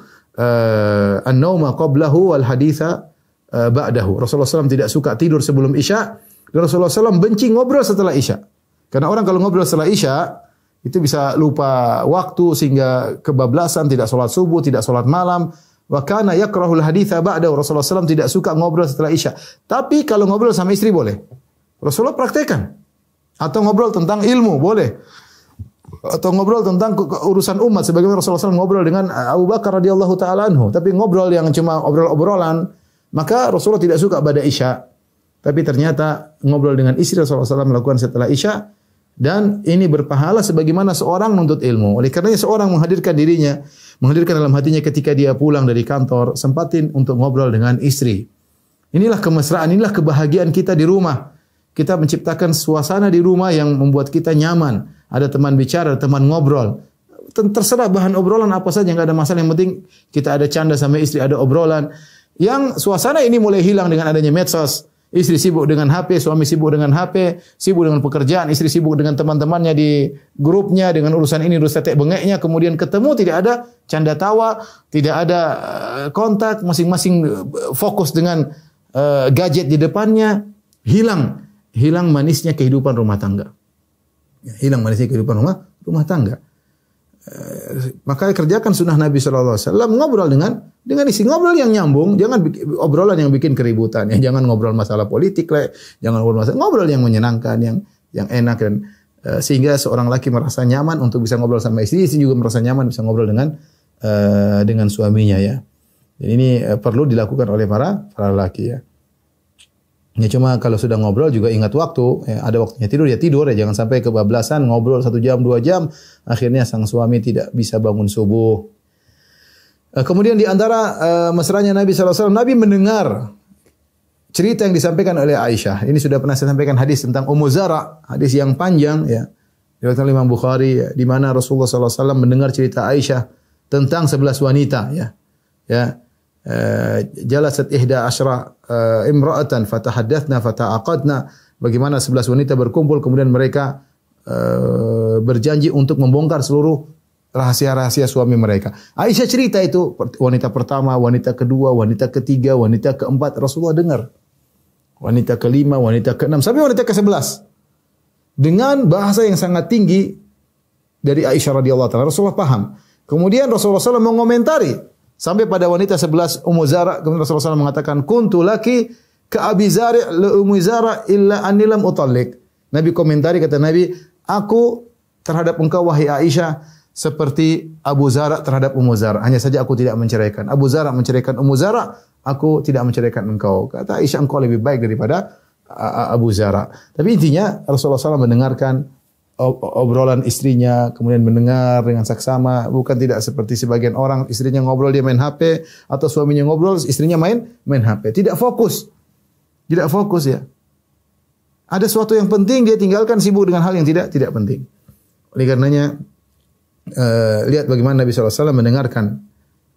an-nauma qablahu wal haditha ba'dahu. Rasulullah SAW tidak suka tidur sebelum Isya, dan Rasulullah SAW benci ngobrol setelah Isya. Karena orang kalau ngobrol setelah Isya itu bisa lupa waktu sehingga kebablasan, tidak sholat subuh, tidak sholat malam. Wa kana yakrahul haditha ba'dahu. Rasulullah SAW tidak suka ngobrol setelah Isya. Tapi kalau ngobrol sama istri boleh. Rasulullah praktekkan. Atau ngobrol tentang ilmu boleh. Atau ngobrol tentang urusan umat sebagaimana Rasulullah SAW ngobrol dengan Abu Bakar radhiyallahu taala anhu. Tapi ngobrol yang cuma obrol-obrolan, maka Rasulullah tidak suka pada Isya. Tapi ternyata ngobrol dengan istri Rasulullah SAW melakukan setelah Isya, dan ini berpahala sebagaimana seorang menuntut ilmu. Oleh karenanya seorang menghadirkan dirinya, menghadirkan dalam hatinya ketika dia pulang dari kantor, sempatin untuk ngobrol dengan istri. Inilah kemesraan, inilah kebahagiaan kita di rumah. Kita menciptakan suasana di rumah yang membuat kita nyaman. Ada teman bicara, ada teman ngobrol. Terserah bahan obrolan apa saja, enggak ada masalah. Yang penting kita ada canda sama istri, ada obrolan. Yang suasana ini mulai hilang dengan adanya medsos. Istri sibuk dengan HP, suami sibuk dengan HP, sibuk dengan pekerjaan, istri sibuk dengan teman-temannya di grupnya, dengan urusan ini, urusan tetek bengeknya, kemudian ketemu tidak ada canda tawa, tidak ada kontak, masing-masing fokus dengan gadget di depannya, hilang manisnya kehidupan rumah tangga. Hilang manisnya kehidupan rumah tangga. Maka kerjakan sunnah Nabi SAW, ngobrol dengan istri, ngobrol yang nyambung, jangan obrolan yang bikin keributan, ya. Jangan ngobrol masalah politik lah, jangan ngobrol yang menyenangkan, yang enak, dan sehingga seorang laki merasa nyaman untuk bisa ngobrol sama istri juga merasa nyaman bisa ngobrol dengan suaminya, ya. Dan ini perlu dilakukan oleh para laki, ya. Ya, cuma kalau sudah ngobrol juga ingat waktu, ya, ada waktunya tidur ya tidur, ya, jangan sampai kebablasan ngobrol 1 jam 2 jam, akhirnya sang suami tidak bisa bangun subuh. Kemudian di antara mesranya Nabi SAW, Nabi mendengar cerita yang disampaikan oleh Aisyah. Ini sudah pernah saya sampaikan hadis tentang Ummu Zara, hadis yang panjang, ya, riwayat Imam Bukhari, ya, di mana Rasulullah SAW mendengar cerita Aisyah tentang 11 wanita, ya. Jalasat ihda asyra imra'atan fatahaddatsna fata'aqadna, bagaimana 11 wanita berkumpul kemudian mereka berjanji untuk membongkar seluruh rahasia-rahasia suami mereka. Aisyah cerita itu, wanita pertama, wanita kedua, wanita ketiga, wanita keempat, Rasulullah dengar. Wanita kelima, wanita keenam, sampai wanita ke-11. Dengan bahasa yang sangat tinggi dari Aisyah radhiyallahu taala, Rasulullah paham. Kemudian Rasulullah SAW mengomentari sampai pada wanita 11 Ummu Zara, kemudian Rasulullah SAW mengatakan, "Kuntu laki ka Abi Zari' li Ummu Zara illa anni lam utallik." Nabi komentari, kata Nabi, aku terhadap engkau wahai Aisyah seperti Abu Zara terhadap Ummu Zara, hanya saja aku tidak menceraikan. Abu Zara menceraikan Ummu Zara, aku tidak menceraikan engkau. Kata Aisyah, engkau lebih baik daripada Abu Zara. Tapi intinya Rasulullah SAW mendengarkan obrolan istrinya, kemudian mendengar dengan saksama, bukan tidak seperti sebagian orang, istrinya ngobrol dia main HP, atau suaminya ngobrol istrinya main HP. Tidak fokus, ya. Ada sesuatu yang penting dia tinggalkan, sibuk dengan hal yang tidak penting. Oleh karenanya lihat bagaimana Nabi SAW mendengarkan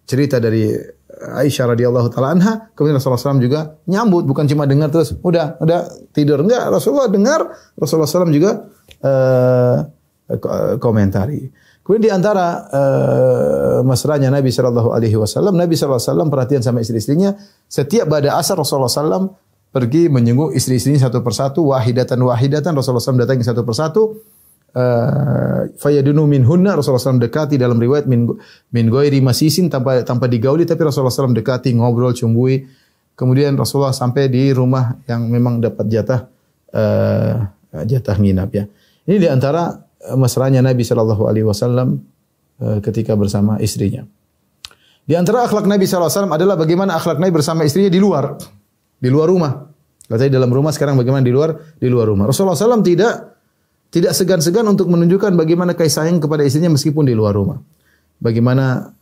cerita dari Aisyah radhiyallahu taala anha, kemudian Rasulullah SAW juga nyambut, bukan cuma dengar terus udah tidur. Enggak, Rasulullah dengar, Rasulullah SAW juga komentari. Kemudian di antara mesranya Nabi sallallahu alaihi wasallam, Nabi sallallahu alaihi wasallam perhatian sama istri-istrinya. Setiap pada asar Rasulullah SAW pergi menyenguk istri-istrinya satu persatu, wahidatan Rasulullah SAW datangi satu persatu. fayadunu minhunna, Rasulullah SAW dekati, dalam riwayat min ghairi masisin, tanpa digauli, tapi Rasulullah SAW dekati, ngobrol, cumbui. Kemudian Rasulullah sampai di rumah yang memang dapat jatah nginap ya. Ini di antara mesranya Nabi sallallahu alaihi wasallam ketika bersama istrinya. Di antara akhlak Nabi sallallahu alaihi wasallam adalah bagaimana akhlak Nabi bersama istrinya di luar rumah. Kalau tadi dalam rumah, sekarang bagaimana di luar rumah. Rasulullah SAW tidak segan-segan untuk menunjukkan bagaimana kasih sayang kepada istrinya meskipun di luar rumah. Bagaimana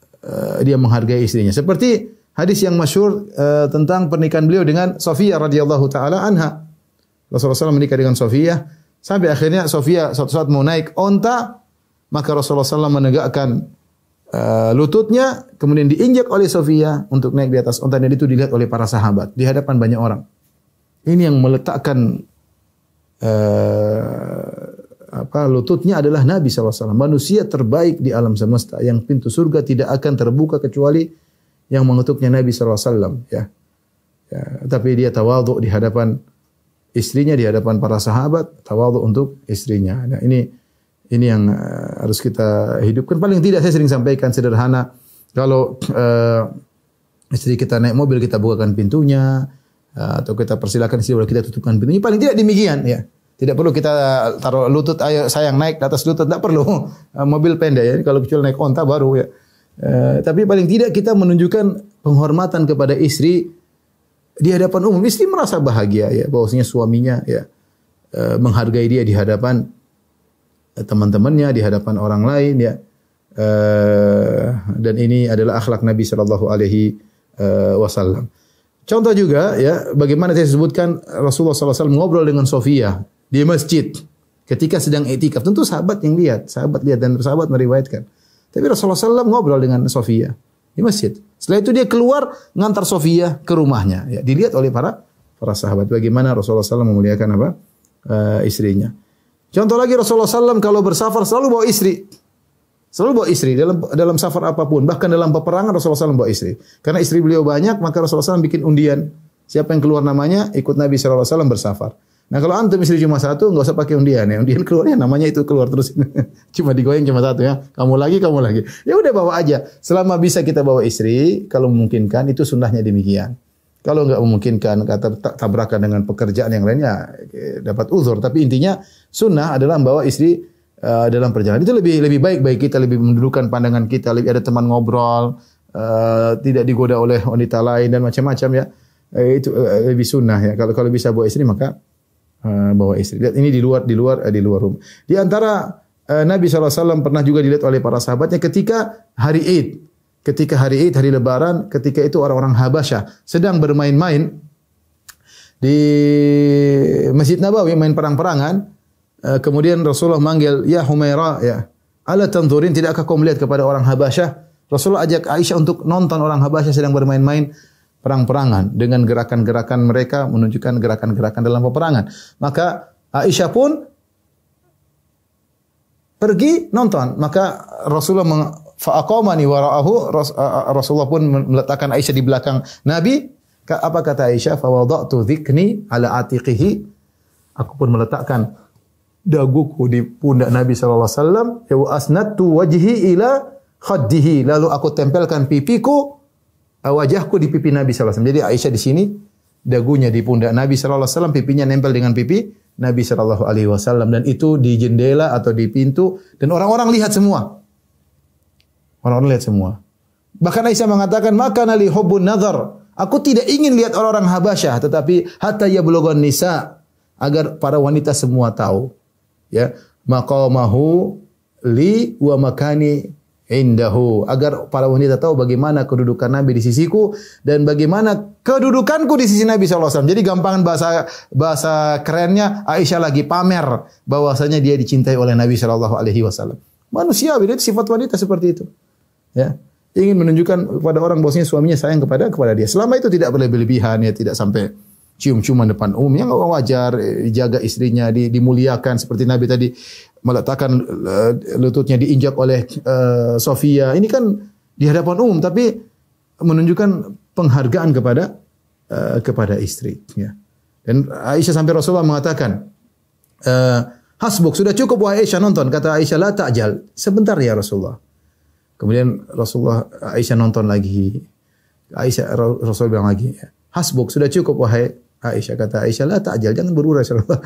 dia menghargai istrinya. Seperti hadis yang masyhur tentang pernikahan beliau dengan Safiyah radhiyallahu taala anha. Rasulullah SAW menikah dengan Safiyah sampai akhirnya Safiyah suatu saat mau naik onta, maka Rasulullah SAW menegakkan lututnya, kemudian diinjak oleh Safiyah untuk naik di atas onta, dan itu dilihat oleh para sahabat di hadapan banyak orang. Ini yang meletakkan lututnya adalah Nabi SAW, manusia terbaik di alam semesta, yang pintu surga tidak akan terbuka kecuali yang mengetuknya Nabi SAW. Ya. Tapi dia tawadhu di hadapan istrinya, di hadapan para sahabat, tawadhu untuk istrinya. Nah, ini yang harus kita hidupkan. Paling tidak saya sering sampaikan sederhana, kalau istri kita naik mobil, kita bukakan pintunya, atau kita persilakan istri kita tutupkan pintunya. Paling tidak demikian ya. Tidak perlu kita taruh lutut, ayo sayang naik di atas lutut, tidak perlu. Mobil pendek ya, kalau kecuali naik onta baru ya. Tapi paling tidak kita menunjukkan penghormatan kepada istri di hadapan umum. Istri merasa bahagia ya, bahwasanya suaminya ya menghargai dia di hadapan teman-temannya, di hadapan orang lain ya. Dan ini adalah akhlak Nabi sallallahu alaihi wasallam. Contoh juga ya, bagaimana saya sebutkan Rasulullah SAW ngobrol dengan Safiyah di masjid ketika sedang i'tikaf. Tentu sahabat yang lihat, dan sahabat meriwayatkan. Tapi Rasulullah SAW ngobrol dengan Safiyah di masjid. Setelah itu dia keluar ngantar Safiyah ke rumahnya. Ya, dilihat oleh para sahabat bagaimana Rasulullah SAW memuliakan istrinya. Contoh lagi, Rasulullah SAW kalau bersafar selalu bawa istri. Selalu bawa istri dalam safar apapun, bahkan dalam peperangan Rasulullah SAW bawa istri. Karena istri beliau banyak, maka Rasulullah SAW bikin undian. Siapa yang keluar namanya, ikut Nabi SAW bersafar. Nah, kalau antum istri cuma satu, enggak usah pakai undian ya. Undian keluarnya namanya itu keluar terus. Cuma digoyang cuma satu ya. Kamu lagi. Ya udah bawa aja. Selama bisa kita bawa istri, kalau memungkinkan, itu sunnahnya demikian. Kalau enggak memungkinkan, kata tabrakan dengan pekerjaan yang lainnya, dapat uzur. Tapi intinya sunnah adalah membawa istri dalam perjalanan. Itu lebih baik bagi kita, lebih mendudukan pandangan kita, lebih ada teman ngobrol, tidak digoda oleh wanita lain dan macam-macam ya. Itu lebih sunnah ya. Kalau bisa bawa istri, maka bawa istri. Lihat, ini di luar rumah. Di antara Nabi SAW pernah juga dilihat oleh para sahabatnya ketika hari Id. Ketika hari Id, hari Lebaran, ketika itu orang-orang Habasyah sedang bermain-main di Masjid Nabawi, main perang-perangan. Kemudian Rasulullah manggil, ya Humaira, ya, ala tanzurin, tidakkah kau melihat kepada orang Habasyah? Rasulullah ajak Aisyah untuk nonton orang Habasyah sedang bermain-main perang-perangan dengan gerakan-gerakan mereka, menunjukkan gerakan-gerakan dalam peperangan. Maka Aisyah pun pergi nonton. Maka Rasulullah fa'aqamani wara'ahu, Rasulullah pun meletakkan Aisyah di belakang Nabi. Apa kata Aisyah? Fa wada'tu dzikni ala atiqihi. Aku pun meletakkan daguku di pundak Nabi sallallahu alaihi wasallam, wa asnadtu wajhi ila khaddihi. Lalu aku tempelkan pipiku, wajahku di pipi Nabi sallallahu alaihi wasallam. Jadi Aisyah di sini, dagunya di pundak Nabi sallallahu alaihi wasallam, pipinya nempel dengan pipi Nabi sallallahu alaihi wasallam, dan itu di jendela atau di pintu, dan orang-orang lihat semua. Orang-orang lihat semua. Bahkan Aisyah mengatakan, "Maka nali hubbun nazar." Aku tidak ingin lihat orang-orang Habasyah, tetapi hatta yablughan nisa, agar para wanita semua tahu. Ya, maqamahu li wa makani indahu, agar para wanita tahu bagaimana kedudukan Nabi di sisiku dan bagaimana kedudukanku di sisi Nabi sallallahu alaihi wasallam. Jadi gampangan bahasa kerennya, Aisyah lagi pamer bahwasanya dia dicintai oleh Nabi sallallahu alaihi wasallam. Manusia itu sifat wanita seperti itu. Ya, ingin menunjukkan kepada orang bahwasanya suaminya sayang kepada dia. Selama itu tidak berlebihan ya, tidak sampai cium-ciuman depan umum, yang wajar, jaga istrinya, dimuliakan seperti Nabi tadi meletakkan lututnya diinjak oleh Safiyah. Ini kan di hadapan umum, tapi menunjukkan penghargaan kepada istri. Ya. Dan Aisyah sampai Rasulullah mengatakan, Hasbuk, sudah cukup wahai Aisyah nonton. Kata Aisyah, la ta'jal. Sebentar ya Rasulullah. Kemudian Aisyah nonton lagi. Rasul bilang lagi, hasbuk, sudah cukup wahai Aisyah. Kata Aisyah, la ta'jal, jangan buru-buru Rasulullah.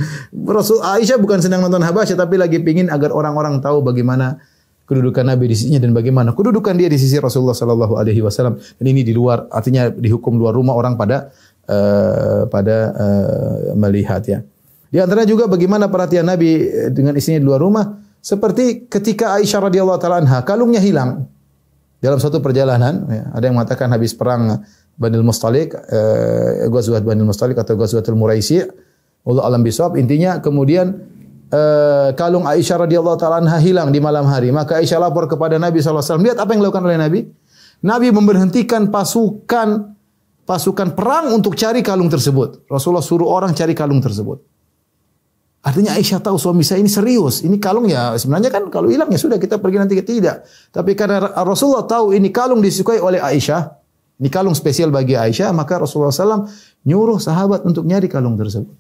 Aisyah bukan sedang nonton Habasyah, tapi lagi pingin agar orang-orang tahu bagaimana kedudukan Nabi di sisinya dan bagaimana kedudukan dia di sisi Rasulullah sallallahu alaihi wasallam. Dan ini di luar, artinya dihukum luar rumah, orang pada melihat ya. Di antaranya juga bagaimana perhatian Nabi dengan istrinya di luar rumah, seperti ketika Aisyah radhiyallahu taala anha kalungnya hilang dalam suatu perjalanan, ya. Ada yang mengatakan habis perang Banil Mustaliq, Ghazwat Banil Mustaliq atau Ghazwatul Muraisi', wallahu alam bisawab. Intinya kemudian kalung Aisyah radhiyallahu taala anha hilang di malam hari, maka Aisyah lapor kepada Nabi sallallahu alaihi wasallam. Lihat apa yang dilakukan oleh Nabi. Nabi memberhentikan pasukan perang untuk cari kalung tersebut. Rasulullah suruh orang cari kalung tersebut. Artinya Aisyah tahu suami saya ini serius. Ini kalung ya sebenarnya kan kalau hilang ya sudah kita pergi nanti tidak. Tapi karena Rasulullah tahu ini kalung disukai oleh Aisyah, ini kalung spesial bagi Aisyah, maka Rasulullah SAW nyuruh sahabat untuk nyari kalung tersebut.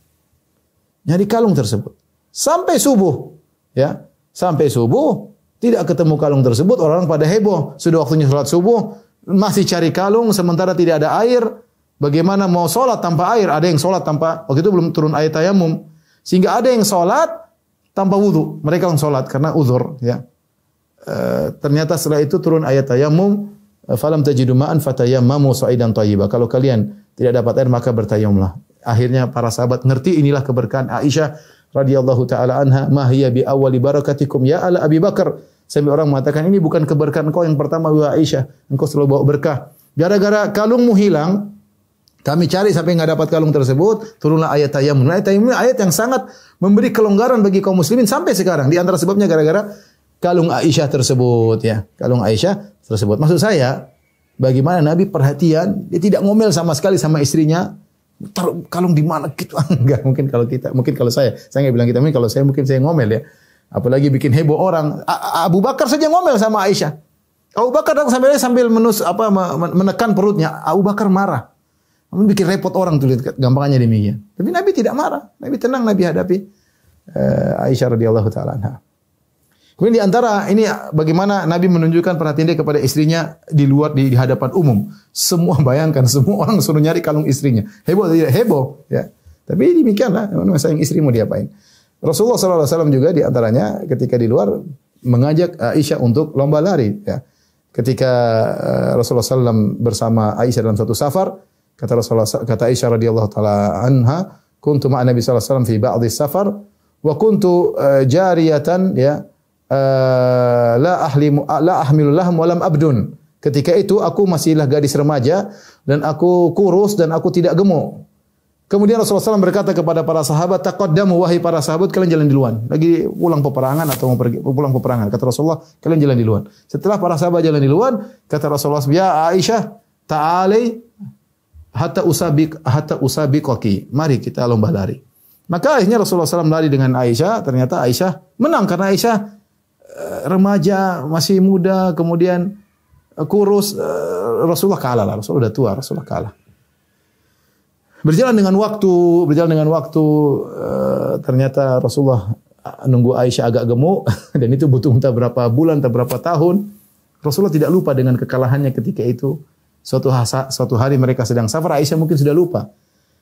Nyari kalung tersebut. Sampai subuh. Ya. Sampai subuh. Tidak ketemu kalung tersebut. Orang-orang pada heboh. Sudah waktunya sholat subuh. Masih cari kalung sementara tidak ada air. Bagaimana mau sholat tanpa air? Ada yang sholat tanpa, waktu itu belum turun ayat tayamum. Sehingga ada yang sholat tanpa wudu. Mereka yang sholat karena uzur. Ya. Ternyata setelah itu turun ayat tayamum. Falam tajidu ma'an fatayammamu sa'idan thayyiba. Kalau kalian tidak dapat air maka bertayamumlah. Akhirnya para sahabat ngerti inilah keberkahan Aisyah radhiyallahu taala anha. Ma hiya bi awwali barakatikum ya ala Abi Bakar. Sampai orang mengatakan ini bukan keberkahan engkau yang pertama wahai Aisyah. Engkau selalu bawa berkah. Gara-gara kalungmu hilang, kami cari sampai enggak dapat kalung tersebut, turunlah ayat tayammum. Ayat tayammum ayat yang sangat memberi kelonggaran bagi kaum muslimin sampai sekarang. Di antara sebabnya gara-gara kalung Aisyah tersebut ya. Kalung Aisyah tersebut. Maksud saya, bagaimana Nabi perhatian, dia tidak ngomel sama sekali sama istrinya. Taruh kalung di mana gitu. Enggak, mungkin kalau saya enggak bilang kita, mungkin kalau saya ngomel ya. Apalagi bikin heboh orang. Abu Bakar saja ngomel sama Aisyah. Abu Bakar datang sambil menekan perutnya. Abu Bakar marah. Bikin repot orang tuh, gampangannya demikian. Tapi Nabi tidak marah. Nabi tenang, Nabi hadapi Aisyah radhiyallahu taala anha. Kemudian di antara ini bagaimana Nabi menunjukkan perhatian dia kepada istrinya di luar di hadapan umum. Semua bayangkan, semua orang suruh nyari kalung istrinya. Heboh tidak? Heboh, ya. Tapi demikianlah, sayang istri mau diapain. Rasulullah sallallahu alaihi wasallam juga di antaranya ketika di luar mengajak Aisyah untuk lomba lari, ya. Ketika Rasulullah SAW bersama Aisyah dalam satu safar, kata Aisyah radhiyallahu taala anha, kuntu ma'a Nabi sallallahu alaihi wasallam fi ba'dhi safar wa kuntu jariyatan ya la ahmilu lahm wa lam abdun. Ketika itu aku masihlah gadis remaja dan aku kurus dan aku tidak gemuk. Kemudian Rasulullah SAW berkata kepada para sahabat, taqaddamu wahai para sahabat, kalian jalan duluan. Lagi pulang peperangan atau mau pergi pulang peperangan. Kata Rasulullah, kalian jalan duluan. Setelah para sahabat jalan duluan, kata Rasulullah, ya Aisyah, ta'alai hatta usabiqaki. Mari kita lomba lari. Maka akhirnya Rasulullah SAW lari dengan Aisyah. Ternyata Aisyah menang karena Aisyah remaja, masih muda, kemudian kurus. Rasulullah kalah lah. Rasulullah udah tua, Rasulullah kalah. Berjalan dengan waktu, ternyata Rasulullah nunggu Aisyah agak gemuk dan itu butuh entah berapa bulan, entah berapa tahun. Rasulullah tidak lupa dengan kekalahannya ketika itu. Suatu hari mereka sedang safar, Aisyah mungkin sudah lupa.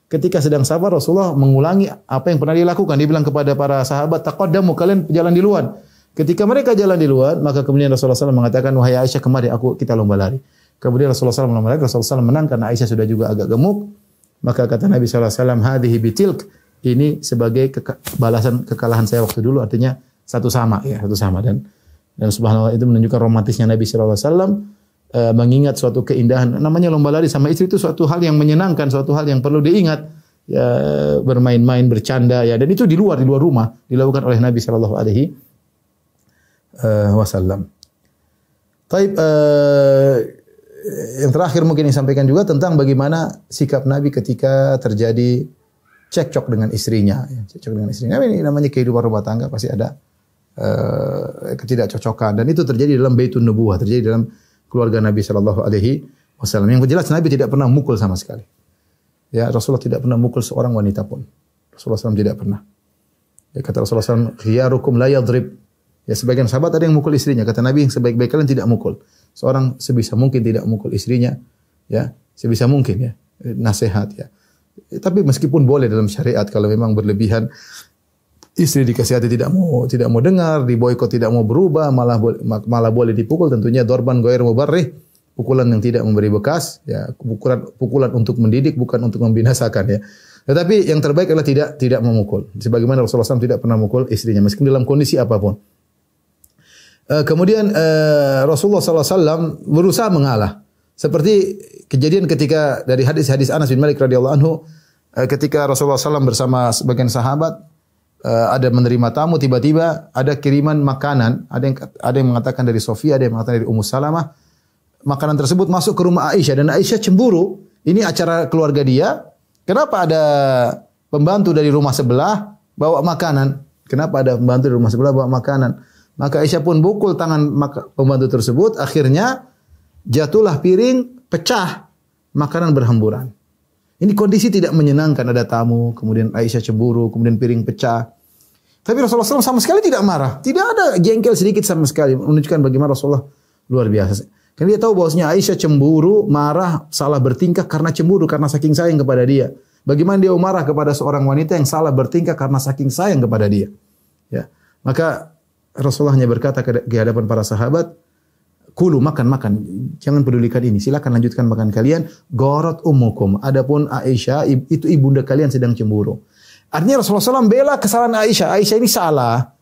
Ketika sedang safar, Rasulullah mengulangi apa yang pernah dia lakukan. Dia bilang kepada para sahabat, taqaddamu, kalian jalan di luar. Ketika mereka jalan di luar, maka kemudian Rasulullah SAW mengatakan, wahai Aisyah, kemari kita lomba lari. Kemudian Rasulullah SAW lomba lari, Rasulullah SAW menang karena Aisyah sudah juga agak gemuk. Maka kata Nabi SAW, hadhihi bitilk, ini sebagai balasan kekalahan saya waktu dulu, artinya satu sama. Dan subhanallah itu menunjukkan romantisnya Nabi SAW, mengingat suatu keindahan. Namanya lomba lari sama istri itu suatu hal yang menyenangkan, suatu hal yang perlu diingat. Ya, bermain-main, bercanda, ya. Dan itu di luar rumah dilakukan oleh Nabi SAW. Taib, yang terakhir mungkin disampaikan juga tentang bagaimana sikap Nabi ketika terjadi cekcok dengan istrinya. Cekcok dengan istrinya. Ini namanya kehidupan rumah tangga, pasti ada ketidakcocokan. Dan itu terjadi dalam Baitun Nubuwah, terjadi dalam keluarga Nabi Shallallahu Alaihi Wasallam. Yang jelas Nabi tidak pernah mukul sama sekali. Ya, Rasulullah tidak pernah mukul seorang wanita pun. Rasulullah SAW tidak pernah. Ya, kata Rasulullah SAW, khiyarukum la yadrib. Ya, sebagian sahabat ada yang mukul istrinya. Kata Nabi, yang sebaik-baik kalian tidak mukul. Seorang sebisa mungkin tidak mukul istrinya. Ya, sebisa mungkin ya. Nasihat ya. Tapi meskipun boleh dalam syariat kalau memang berlebihan, istri dikasihati tidak mau dengar, diboikot tidak mau berubah, malah boleh dipukul, tentunya dorban ghair mubarrih, pukulan yang tidak memberi bekas, ya, pukulan untuk mendidik bukan untuk membinasakan ya. Tetapi yang terbaik adalah tidak memukul. Sebagaimana Rasulullah SAW tidak pernah memukul istrinya meskipun dalam kondisi apapun. Kemudian Rasulullah SAW berusaha mengalah. Seperti kejadian ketika dari hadis Anas bin Malik radhiyallahu anhu, ketika Rasulullah SAW bersama sebagian sahabat ada menerima tamu, tiba-tiba ada kiriman makanan. Ada yang mengatakan dari Sofia, ada yang mengatakan dari Ummu Salamah. Makanan tersebut masuk ke rumah Aisyah dan Aisyah cemburu. Ini acara keluarga dia. Kenapa ada pembantu dari rumah sebelah bawa makanan? Kenapa ada pembantu dari rumah sebelah bawa makanan? Maka Aisyah pun pukul tangan pembantu tersebut. Akhirnya jatuhlah piring, pecah, makanan berhamburan. Ini kondisi tidak menyenangkan. Ada tamu, kemudian Aisyah cemburu, kemudian piring pecah. Tapi Rasulullah SAW sama sekali tidak marah. Tidak ada jengkel sedikit sama sekali. Menunjukkan bagaimana Rasulullah luar biasa. Karena dia tahu bahwasanya Aisyah cemburu, marah, salah bertingkah karena cemburu, karena saking sayang kepada dia. Bagaimana dia marah kepada seorang wanita yang salah bertingkah karena saking sayang kepada dia. Ya. Maka Rasulullah hanya berkata di hadapan para sahabat, kulu, makan. Jangan pedulikan ini. Silakan lanjutkan makan kalian. Gharat ummukum. Adapun Aisyah, itu ibunda kalian sedang cemburu. Artinya Rasulullah SAW bela kesalahan Aisyah. Aisyah ini salah.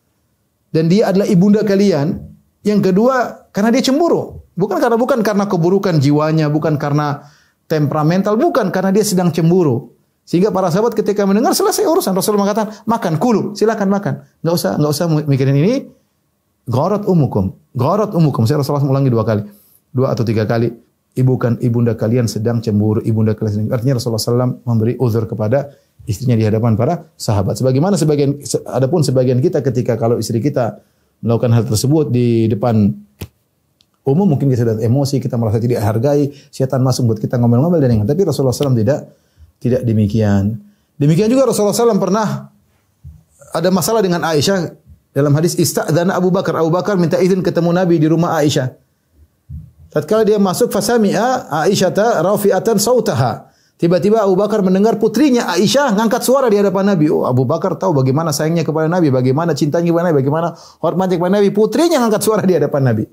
Dan dia adalah ibunda kalian. Yang kedua, karena dia cemburu. Bukan karena keburukan jiwanya, bukan karena temperamental, bukan karena dia sedang cemburu. Sehingga para sahabat ketika mendengar selesai urusan, Rasulullah mengatakan, makan, kulu, silakan makan. Enggak usah mikirin ini. Gharat ummukum. Saya Rasulullah ulangi 2 kali. 2 atau 3 kali. Ibunda kalian sedang cemburu, ibunda kalian sedang. Artinya Rasulullah SAW memberi uzur kepada istrinya di hadapan para sahabat. Sebagaimana sebagian kita ketika kalau istri kita melakukan hal tersebut di depan umum, mungkin kita sudah emosi, kita merasa tidak hargai, setan masuk buat kita ngomel-ngomel dan yang. Tapi Rasulullah SAW tidak demikian. Demikian juga Rasulullah SAW pernah ada masalah dengan Aisyah dalam hadis istadzana Abu Bakar. Abu Bakar minta izin ketemu Nabi di rumah Aisyah. Tatkala dia masuk, fasami'a Aisyata rafi'atan sautaha. Tiba-tiba Abu Bakar mendengar putrinya Aisyah ngangkat suara di hadapan Nabi. Oh, Abu Bakar tahu bagaimana sayangnya kepada Nabi, bagaimana cintanya kepada Nabi, bagaimana hormatnya kepada Nabi. Putrinya ngangkat suara di hadapan Nabi.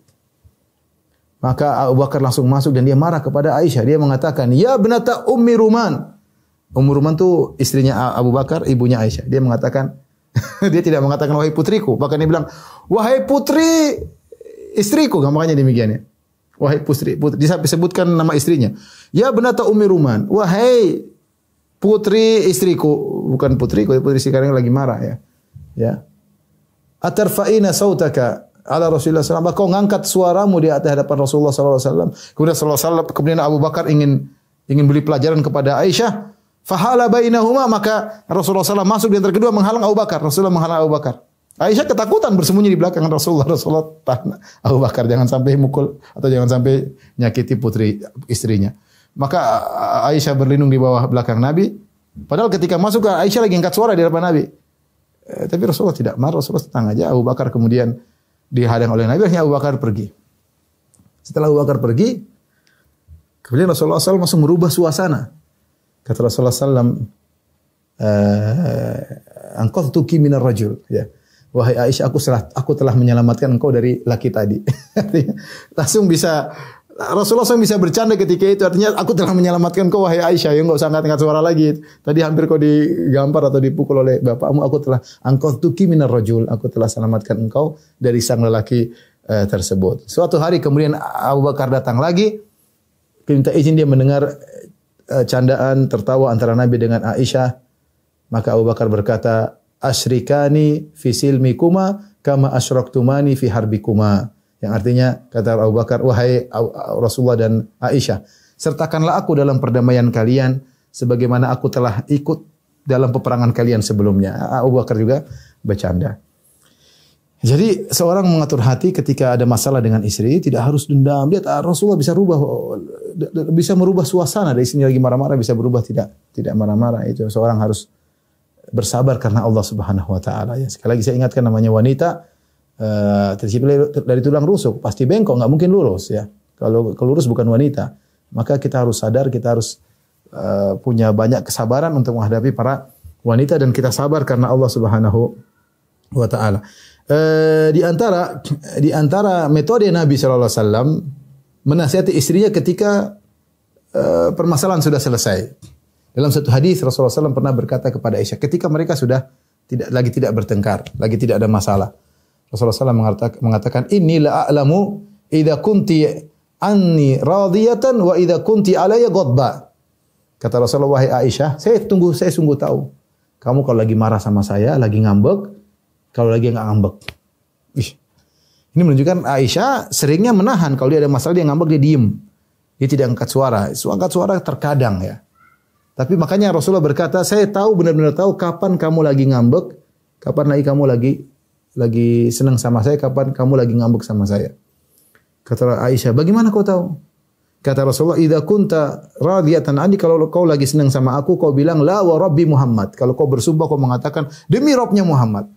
Maka Abu Bakar langsung masuk dan dia marah kepada Aisyah. Dia mengatakan, "Ya binata Ummi Ruman." Ummu Ruman itu istrinya Abu Bakar, ibunya Aisyah. Dia mengatakan, dia tidak mengatakan wahai putriku, bahkan dia bilang, "Wahai putri istriku." Makanya demikian ya. Wahai putri, disebutkan nama istrinya. "Ya binata Ummi Ruman." Wahai putri istriku, bukan putriku, putri sekarang lagi marah ya. Ya. Atarfa'ina sautaka ala Rasulullah SAW. Kau ngangkat suaramu di hadapan Rasulullah SAW. Kemudian Abu Bakar ingin beri pelajaran kepada Aisyah. Fahala bainahuma, maka Rasulullah SAW masuk di antara kedua menghalang Abu Bakar. Rasulullah menghalang Abu Bakar. Aisyah ketakutan bersembunyi di belakang Rasulullah. Rasulullah tahan Abu Bakar jangan sampai mukul atau jangan sampai nyakiti putri istrinya. Maka Aisyah berlindung di bawah belakang Nabi. Padahal ketika masuk Aisyah lagi angkat suara di hadapan Nabi. Tapi Rasulullah tidak marah. Rasulullah tenang aja. Abu Bakar kemudian dihadang oleh Nabi. Akhirnya Abu Bakar pergi. Setelah Abu Bakar pergi, kemudian Rasulullah SAW langsung merubah suasana. Kata Rasulullah SAW, "Anqadhtuki minar rajul." Ya. Wahai Aisyah, aku telah menyelamatkan engkau dari laki tadi. Langsung bisa Rasulullah SAW bisa bercanda ketika itu. Artinya aku telah menyelamatkan engkau wahai Aisyah. Ya enggak usah angkat suara lagi. Tadi hampir kau digampar atau dipukul oleh bapakmu. Aku telah anqadhtuki minar rajul. Aku telah selamatkan engkau dari sang lelaki tersebut. Suatu hari kemudian Abu Bakar datang lagi, minta izin dia mendengar candaan tertawa antara Nabi dengan Aisyah. Maka Abu Bakar berkata, "Asyrikani fi silmikuma kama asyraktumani fi harbikuma." Yang artinya kata Abu Bakar, "Wahai Rasulullah dan Aisyah, sertakanlah aku dalam perdamaian kalian sebagaimana aku telah ikut dalam peperangan kalian sebelumnya." Abu Bakar juga bercanda. Jadi seorang mengatur hati ketika ada masalah dengan istri tidak harus dendam. Lihat Rasulullah bisa merubah suasana. Dari sini lagi marah-marah bisa berubah tidak marah-marah. Itu seorang harus bersabar karena Allah Subhanahu wa taala ya. Sekali lagi saya ingatkan, namanya wanita tercipta dari tulang rusuk, pasti bengkok, nggak mungkin lurus ya. Kalau lurus bukan wanita. Maka kita harus sadar, kita harus punya banyak kesabaran untuk menghadapi para wanita, dan kita sabar karena Allah Subhanahu wa taala. Di antara metode Nabi sallallahu alaihi wasallam menasihati istrinya ketika permasalahan sudah selesai. Dalam satu hadis Rasulullah SAW pernah berkata kepada Aisyah ketika mereka sudah tidak bertengkar, lagi tidak ada masalah. Rasulullah SAW mengatakan, "Inni la a'lamu idza kunti anni radiyatan wa idza kunti alayya ghadba." Kata Rasulullah, "Wahai Aisyah, saya sungguh tahu. Kamu kalau lagi marah sama saya, lagi ngambek, kalau lagi enggak ngambek." Ini menunjukkan Aisyah seringnya menahan, kalau dia ada masalah dia ngambek, dia diem. Dia tidak angkat suara. Angkat suara terkadang ya. Tapi makanya Rasulullah berkata, "Saya tahu, benar-benar tahu kapan kamu lagi ngambek, kapan lagi kamu lagi senang sama saya, kapan kamu lagi ngambek sama saya." Kata Aisyah, "Bagaimana kau tahu?" Kata Rasulullah, "Idza kunta radiyatan anni," kalau kau lagi senang sama aku, kau bilang la wa rabbi Muhammad. Kalau kau bersumpah, kau mengatakan demi Rabbnya Muhammad.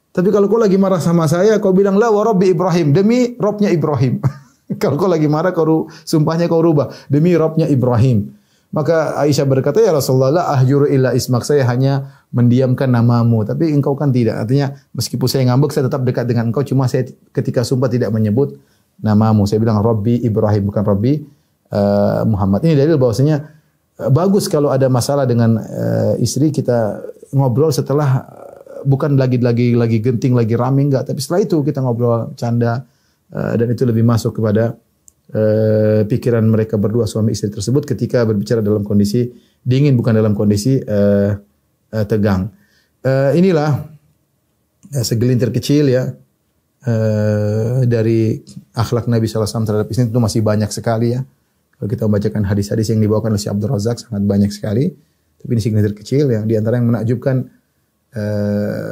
Tapi kalau kau lagi marah sama saya, kau bilang la wa rabbi Ibrahim, demi Rabbnya Ibrahim. Kalau kau lagi marah, sumpahnya kau rubah demi Rabbnya Ibrahim. Maka Aisyah berkata, "Ya Rasulullah, la ahjuru illa ismak." Saya hanya mendiamkan namamu, tapi engkau kan tidak. Artinya meskipun saya ngambek, saya tetap dekat dengan engkau. Cuma saya ketika sumpah tidak menyebut namamu. Saya bilang Rabbi Ibrahim, bukan Rabbi Muhammad. Ini dalil bahwasanya bagus kalau ada masalah dengan istri, kita ngobrol setelah, bukan lagi genting, lagi rame, enggak. Tapi setelah itu kita ngobrol, canda, dan itu lebih masuk kepada pikiran mereka berdua, suami istri tersebut, ketika berbicara dalam kondisi dingin, bukan dalam kondisi tegang. Inilah segelintir kecil ya dari akhlak Nabi SAW terhadap istri. Itu masih banyak sekali ya. Kalau kita membacakan hadis-hadis yang dibawakan oleh Syekh Abdul Razak, sangat banyak sekali. Tapi ini segelintir kecil ya. Di antara yang menakjubkan,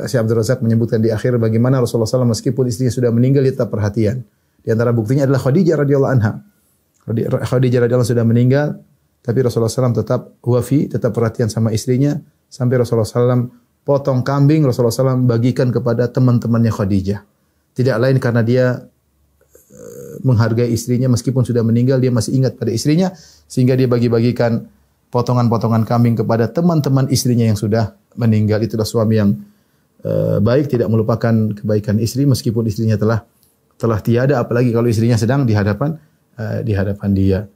Syekh Abdul Razak menyebutkan di akhir bagaimana Rasulullah SAW meskipun istrinya sudah meninggal, dia tetap perhatian. Di antara buktinya adalah Khadijah radhiyallahu anha. Khadijah radhiyallahu sudah meninggal, tapi Rasulullah SAW tetap wafi, tetap perhatian sama istrinya, sampai Rasulullah SAW potong kambing, Rasulullah SAW bagikan kepada teman-temannya Khadijah. Tidak lain karena dia menghargai istrinya, meskipun sudah meninggal dia masih ingat pada istrinya, sehingga dia bagi-bagikan potongan-potongan kambing kepada teman-teman istrinya yang sudah meninggal. Itulah suami yang baik, tidak melupakan kebaikan istri meskipun istrinya telah tiada, apalagi kalau istrinya sedang di hadapan dia,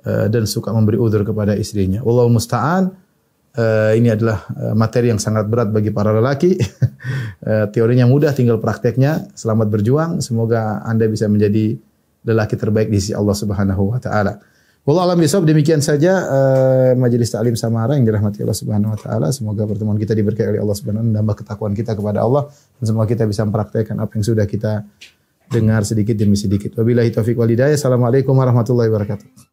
dan suka memberi udzur kepada istrinya. Wallahu musta'an. Ini adalah materi yang sangat berat bagi para lelaki. Teorinya mudah, tinggal prakteknya. Selamat berjuang. Semoga Anda bisa menjadi lelaki terbaik di sisi Allah Subhanahu wa taala. Wallahu a'lam bishawab. Demikian saja majelis taklim Samara yang dirahmati Allah Subhanahu wa taala. Semoga pertemuan kita diberkahi oleh Allah Subhanahu wa taala, menambah ketakwaan kita kepada Allah, dan semoga kita bisa mempraktekkan apa yang sudah kita dengar sedikit demi sedikit. Wabillahi taufiq wal hidayah. Assalamualaikum warahmatullahi wabarakatuh.